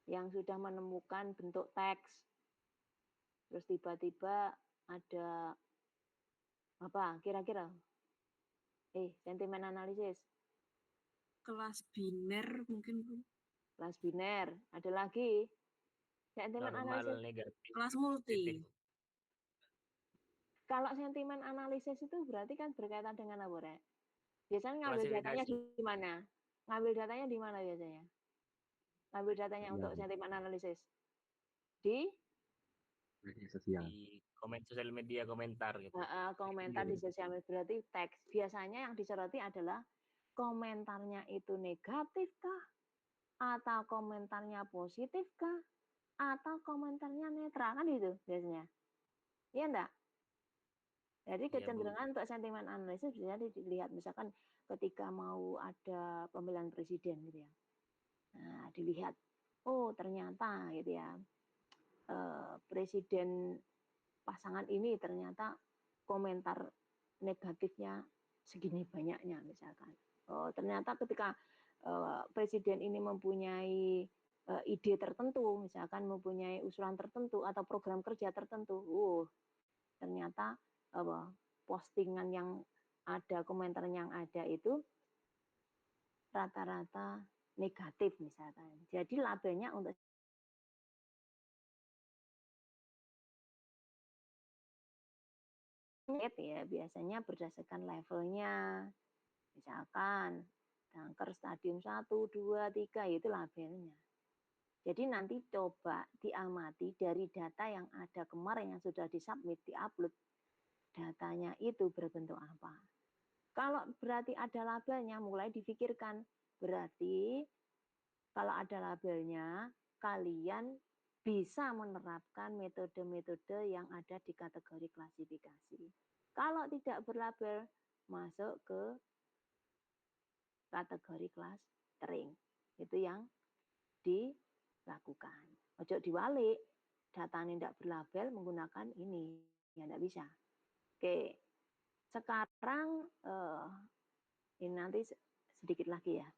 Yang sudah menemukan bentuk teks. Terus tiba-tiba ada apa kira-kira? Sentimen analisis. Kelas biner mungkin, Bu. Kelas biner. Ada lagi? Sentimen Normal, analisis. negatif. Kelas multi. Positif. Kalau sentimen analisis itu berarti kan berkaitan dengan apa, Rek? Biasanya ngambil datanya di mana? Ngambil datanya di mana biasanya? Ngambil datanya untuk sentimen analisis? Di komen sosial media, komentar gitu. Komentar di sosial media, berarti teks. Biasanya yang disoroti adalah komentarnya itu negatif kah? Atau komentarnya positif kah? Atau komentarnya netral, kan itu biasanya. Iya enggak? Jadi kecenderungan untuk sentimen analisis bisa dilihat misalkan ketika mau ada pemilihan presiden gitu ya. Nah, dilihat, oh ternyata gitu ya, presiden pasangan ini ternyata komentar negatifnya segini banyaknya misalkan. Oh, ternyata ketika presiden ini mempunyai ide tertentu, misalkan mempunyai usulan tertentu atau program kerja tertentu, ternyata postingan yang ada, komentar yang ada itu rata-rata negatif misalkan. Jadi labelnya untuk ya biasanya berdasarkan levelnya. Misalkan kanker stadium 1, 2, 3 itu labelnya. Jadi nanti coba diamati dari data yang ada kemarin yang sudah disubmit, diupload, datanya itu berbentuk apa. Kalau berarti ada labelnya, mulai difikirkan. Berarti kalau ada labelnya, kalian bisa menerapkan metode-metode yang ada di kategori klasifikasi. Kalau tidak berlabel, masuk ke kategori clustering. Itu yang dilakukan. Ojo diwalik, data ini tidak berlabel menggunakan ini. Ya tidak bisa. Oke, sekarang ini nanti sedikit lagi ya.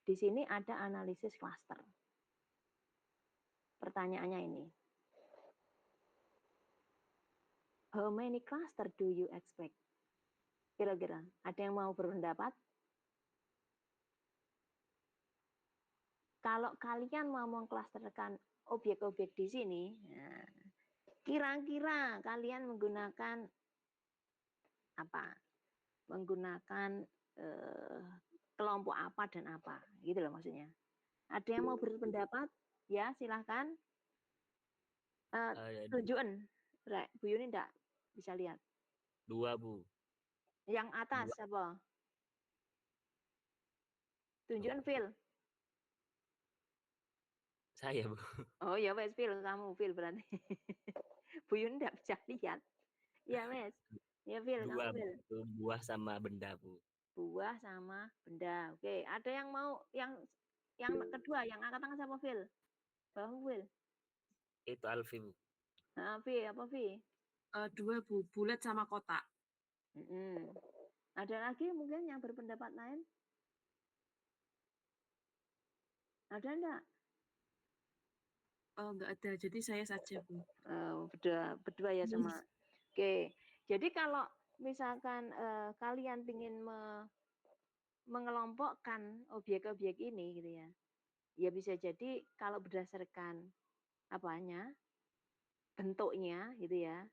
Di sini ada analisis cluster. Pertanyaannya ini. How many cluster do you expect? Kira-kira ada yang mau berpendapat? Kalau kalian mau mengklasterkan objek-objek di sini, kira-kira kalian menggunakan apa? Menggunakan kelompok apa dan apa? Gitu loh maksudnya. Ada yang mau berpendapat? Ya, silahkan. Tunjukkan. Bu Yuni enggak bisa lihat. 2, Bu. Yang atas 2. Apa? Tunjukkan Phil. Saya, Bu. Oh ya wes Phil, kamu Phil berarti. Bu Yuni enggak bisa lihat. Ya wes. Ya Phil, kamu Phil. Buah sama benda, Bu. Buah sama benda. Oke, ada yang mau yang kedua, yang angkat tangan siapa Phil? Bawah Phil. Itu Alfi, Bu. Vi, apa Vi? 2 Bu, bulat sama kotak. Ada lagi mungkin yang berpendapat lain? Ada enggak? Oh, enggak ada. Jadi saya saja, Bu. Berdua ya sama. Oke. Jadi kalau misalkan kalian ingin mengelompokkan objek-objek ini gitu ya. Ya bisa jadi kalau berdasarkan apanya? Bentuknya gitu ya.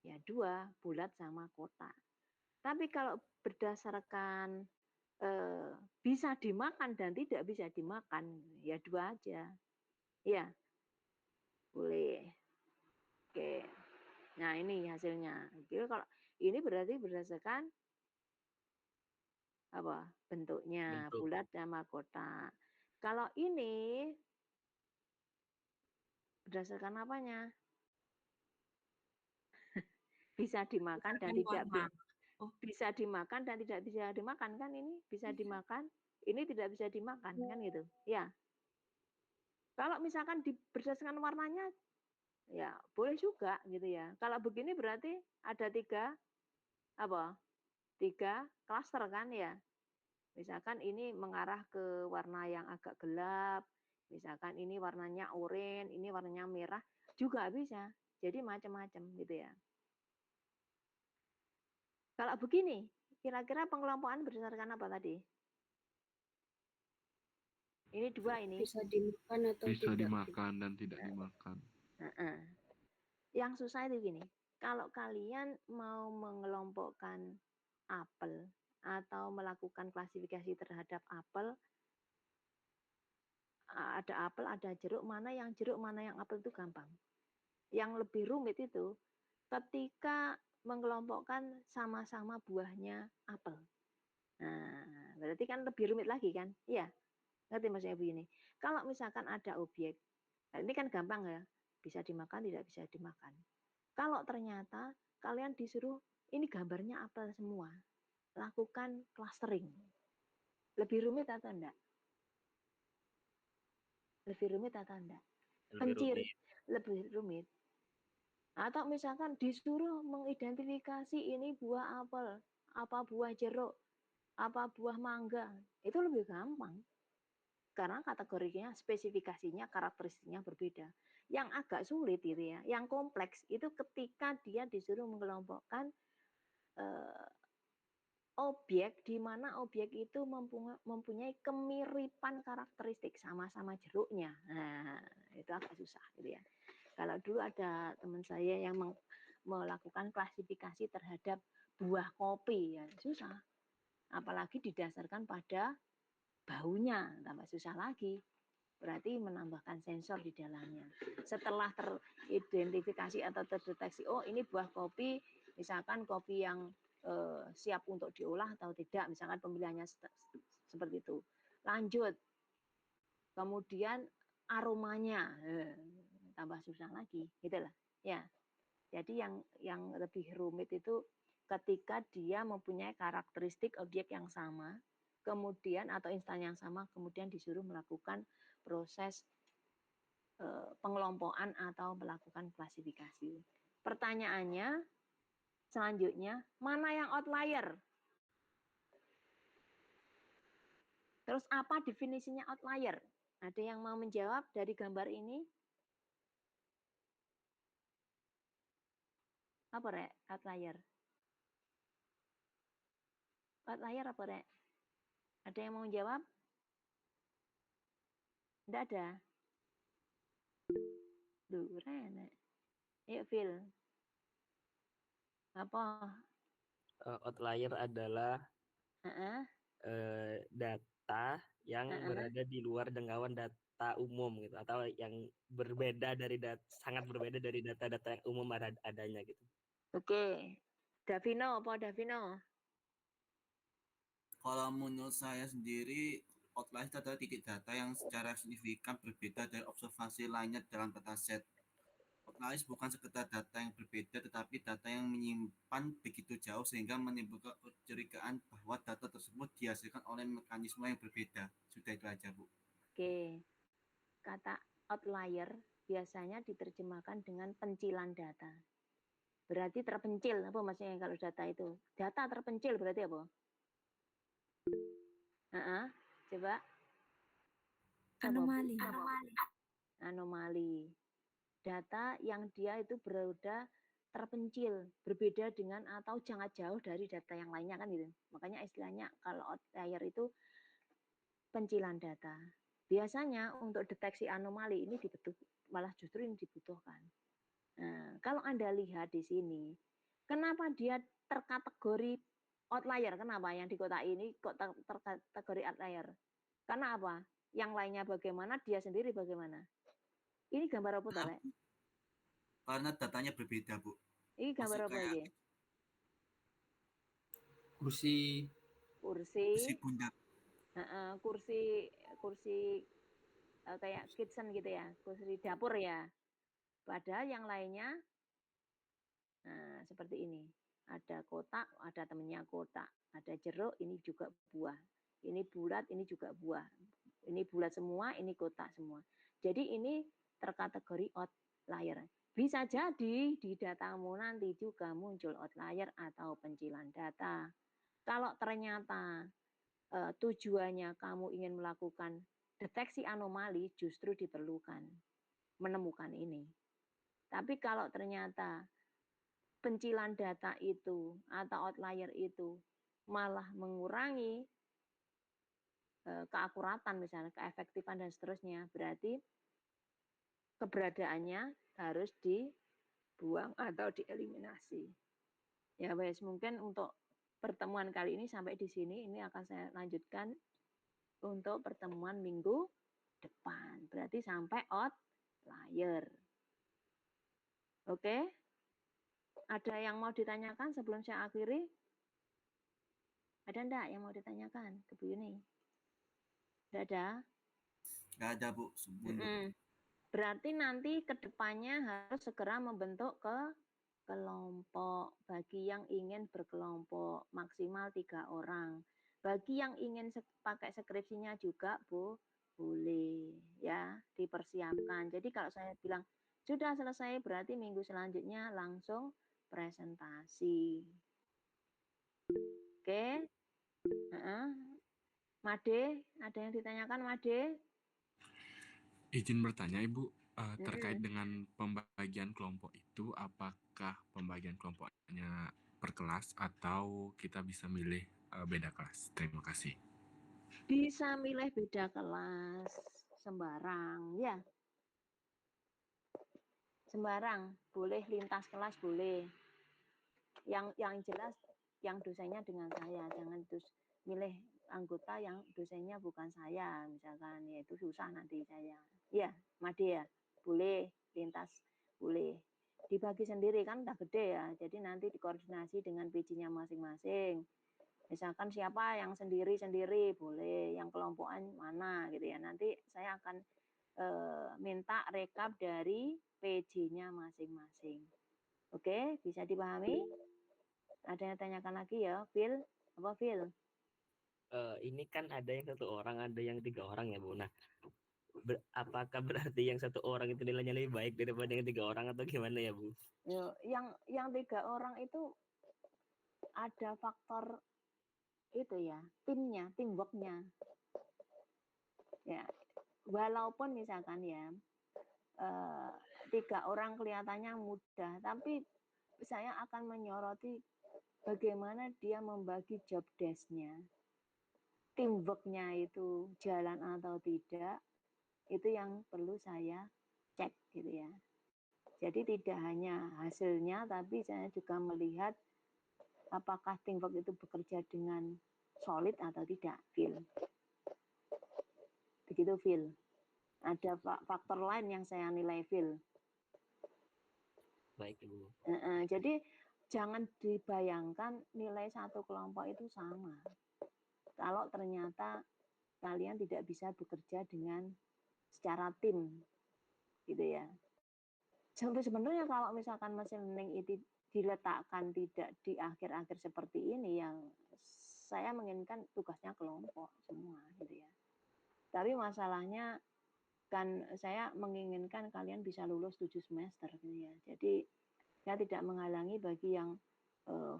Ya 2, bulat sama kotak. Tapi kalau berdasarkan bisa dimakan dan tidak bisa dimakan, ya 2 aja. Ya. Boleh. Oke. Nah, ini hasilnya. Jadi kalau ini berarti berdasarkan apa? Bentuknya, bulat sama kotak. Kalau ini berdasarkan apanya? Bisa dimakan dan tidak bisa dimakan dan tidak bisa dimakan kan ini? Bisa dimakan, ini tidak bisa dimakan kan gitu. Ya. Kalau misalkan berdasarkan warnanya ya boleh juga gitu ya. Kalau begini berarti ada 3 apa? 3 klaster kan ya. Misalkan ini mengarah ke warna yang agak gelap, misalkan ini warnanya oranye, ini warnanya merah, juga bisa. Jadi macam-macam gitu ya. Kalau begini, kira-kira pengelompokan berdasarkan apa tadi? Ini 2 ini. Bisa dimakan atau bisa tidak. dimakan dan tidak dimakan. Yang susah itu gini, kalau kalian mau mengelompokkan apel atau melakukan klasifikasi terhadap apel, ada apel, ada jeruk, mana yang jeruk, mana yang apel itu gampang. Yang lebih rumit itu ketika mengelompokkan sama-sama buahnya apel. Nah, berarti kan lebih rumit lagi kan? Iya. Ngerti maksudnya begini. Kalau misalkan ada objek, nah ini kan gampang ya, bisa dimakan, tidak bisa dimakan. Kalau ternyata kalian disuruh, ini gambarnya apel semua, lakukan clustering. Lebih rumit atau enggak? Lebih rumit atau enggak? Lebih rumit. Atau misalkan disuruh mengidentifikasi ini buah apel, apa buah jeruk, apa buah mangga, itu lebih gampang. Karena kategorinya, spesifikasinya, karakteristiknya berbeda. Yang agak sulit gitu ya, yang kompleks itu ketika dia disuruh mengelompokkan objek di mana objek itu mempunyai kemiripan karakteristik sama-sama jeruknya. Nah, itu agak susah gitu ya. Kalau dulu ada teman saya yang melakukan klasifikasi terhadap buah kopi, ya susah. Apalagi didasarkan pada baunya, tambah susah lagi. Berarti menambahkan sensor di dalamnya. Setelah teridentifikasi atau terdeteksi, oh ini buah kopi, misalkan kopi yang siap untuk diolah atau tidak, misalkan pemilihannya seperti itu. Lanjut, kemudian aromanya, tambah susah lagi, gitu lah. Ya, jadi yang lebih rumit itu ketika dia mempunyai karakteristik objek yang sama, kemudian atau instan yang sama, kemudian disuruh melakukan proses pengelompokan atau melakukan klasifikasi. Pertanyaannya selanjutnya, mana yang outlier? Terus apa definisinya outlier? Ada yang mau menjawab dari gambar ini? Apa rek? Outlier. Outlier apa rek? Ada yang mau menjawab? Tidak ada. Duh, Ren. Yuk, Phil. Apa? Outlier adalah data yang berada di luar jangkauan data umum gitu, atau yang berbeda dari sangat berbeda dari data-data yang umum adanya gitu. Oke. Davino, apa Davino? Kalau menurut saya sendiri, outlier adalah titik data yang secara signifikan berbeda dari observasi lainnya dalam dataset. Outlier bukan sekedar data yang berbeda, tetapi data yang menyimpan begitu jauh sehingga menimbulkan kecurigaan bahwa data tersebut dihasilkan oleh mekanisme yang berbeda. Sudah itu aja, Bu. Oke. Kata outlier biasanya diterjemahkan dengan pencilan data. Berarti terpencil, apa maksudnya kalau data itu? Data terpencil berarti apa? Coba. Anomali. Anomali. Data yang dia itu berada terpencil, berbeda dengan atau sangat jauh dari data yang lainnya kan gitu. Makanya istilahnya kalau outlier itu pencilan data. Biasanya untuk deteksi anomali ini malah justru ini dibutuhkan. Nah, kalau Anda lihat di sini, kenapa dia terkategori outlier? Kenapa yang di kota ini kok terkategori outlier? Karena apa? Yang lainnya bagaimana, dia sendiri bagaimana? Ini gambar apa tadi? Karena datanya berbeda, Bu. Ini gambar apa ini? Kursi pundak. Kursi kayak kitchen gitu ya, kursi dapur ya. Padahal yang lainnya seperti ini. Ada kotak, ada temennya kotak. Ada jeruk, ini juga buah. Ini bulat, ini juga buah. Ini bulat semua, ini kotak semua. Jadi ini terkategori outlier. Bisa jadi di datamu nanti juga muncul outlier atau pencilan data. Kalau ternyata tujuannya kamu ingin melakukan deteksi anomali, justru diperlukan menemukan ini. Tapi kalau ternyata pencilan data itu atau outlier itu malah mengurangi keakuratan misalnya, keefektifan dan seterusnya, berarti keberadaannya harus dibuang atau dieliminasi. Ya wes, mungkin untuk pertemuan kali ini sampai di sini. Ini akan saya lanjutkan untuk pertemuan minggu depan. Berarti sampai outlier. Oke? Ada yang mau ditanyakan sebelum saya akhiri? Ada enggak yang mau ditanyakan ke Bu Yuni? Enggak ada? Enggak ada, Bu. Berarti nanti ke depannya harus segera membentuk kelompok. Bagi yang ingin berkelompok maksimal 3 orang. Bagi yang ingin pakai skripsinya juga, Bu, boleh ya, dipersiapkan. Jadi kalau saya bilang sudah selesai, berarti minggu selanjutnya langsung presentasi. Oke. Made, ada yang ditanyakan, Made? Izin bertanya, Ibu, terkait dengan pembagian kelompok itu, apakah pembagian kelompoknya per kelas atau kita bisa milih beda kelas? Terima kasih. Bisa milih beda kelas, sembarang, ya. Sembarang, boleh lintas kelas, boleh. Yang jelas, yang dosennya dengan saya, jangan terus milih anggota yang dosennya bukan saya, misalkan, ya itu susah nanti saya. Ya, Made ya, boleh lintas, boleh. Dibagi sendiri kan udah gede ya, jadi nanti dikoordinasi dengan PJ-nya masing-masing. Misalkan siapa yang sendiri-sendiri boleh, yang kelompokan mana gitu ya. Nanti saya akan minta rekap dari PJ-nya masing-masing. Oke, bisa dipahami? Ada yang tanyakan lagi ya, Phil? Apa Phil? Ini kan ada yang 1 orang, ada yang 3 orang ya, Bu. Nah, apakah berarti yang 1 orang itu nilainya lebih baik daripada yang 3 orang atau gimana ya, Bu? Yang 3 orang itu ada faktor itu ya, timnya, teamwork-nya. Ya, walaupun misalkan ya 3 orang kelihatannya mudah, tapi saya akan menyoroti bagaimana dia membagi job desk-nya. Teamwork-nya itu jalan atau tidak, itu yang perlu saya cek gitu ya. Jadi tidak hanya hasilnya, tapi saya juga melihat apakah teamwork itu bekerja dengan solid atau tidak, Phil. Begitu, Phil. Ada faktor lain yang saya nilai, Phil. Baik, Ibu. Jadi jangan dibayangkan nilai satu kelompok itu sama. Kalau ternyata kalian tidak bisa bekerja dengan secara tim, gitu ya. Sebenarnya kalau misalkan machine learning itu diletakkan tidak di akhir-akhir seperti ini, yang saya menginginkan tugasnya kelompok semua, gitu ya. Tapi masalahnya kan saya menginginkan kalian bisa lulus 7 semester, gitu ya. Jadi saya tidak menghalangi bagi yang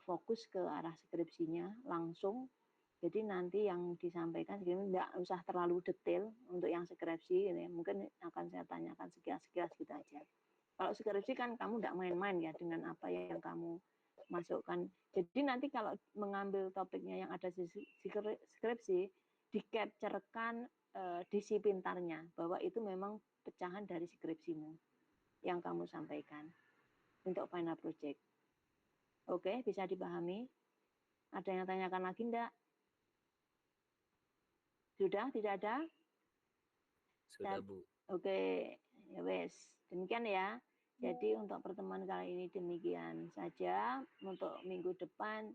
fokus ke arah skripsinya langsung Jadi nanti yang disampaikan tidak usah terlalu detail untuk yang skripsi, ya. Mungkin akan saya tanyakan sekilas-sekilas gitu aja. Kalau skripsi kan kamu tidak main-main ya dengan apa yang kamu masukkan. Jadi nanti kalau mengambil topiknya yang ada di skripsi, di-capture-kan disi pintarnya bahwa itu memang pecahan dari skripsimu yang kamu sampaikan untuk final project. Oke, bisa dipahami? Ada yang tanyakan lagi enggak? Sudah, tidak ada? Sudah, Bu. Oke, ya wes. Demikian ya. Jadi untuk pertemuan kali ini demikian saja. Untuk minggu depan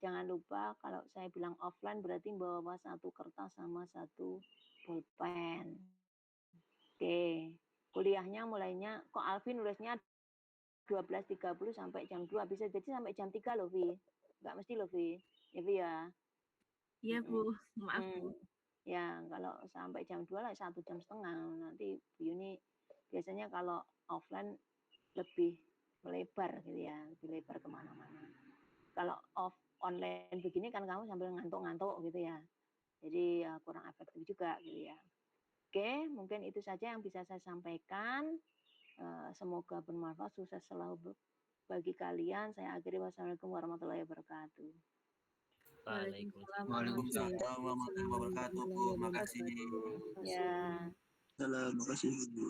jangan lupa kalau saya bilang offline berarti bawa satu kertas sama satu pulpen. Oke. Kuliahnya mulainya kok Alvin nulisnya 12.30 sampai jam 2, bisa jadi sampai jam 3 loh, Vi. Enggak mesti loh, Vi. Ya, Vi ya. Iya, Bu. Maaf, Bu. Ya, kalau sampai jam 2 lah 1,5 jam. Nanti Bu Yuni biasanya kalau offline lebih melebar gitu ya, lebih lebar kemana-mana. Kalau online begini kan kamu sambil ngantuk-ngantuk gitu ya. Jadi ya kurang efektif juga gitu ya. Oke, mungkin itu saja yang bisa saya sampaikan. Semoga bermanfaat, sukses selalu bagi kalian. Saya akhiri, wassalamualaikum warahmatullahi wabarakatuh. Waalaikumsalam warahmatullahi wabarakatuh, Bu. Makasih. Ya. Salam, makasih, Bu.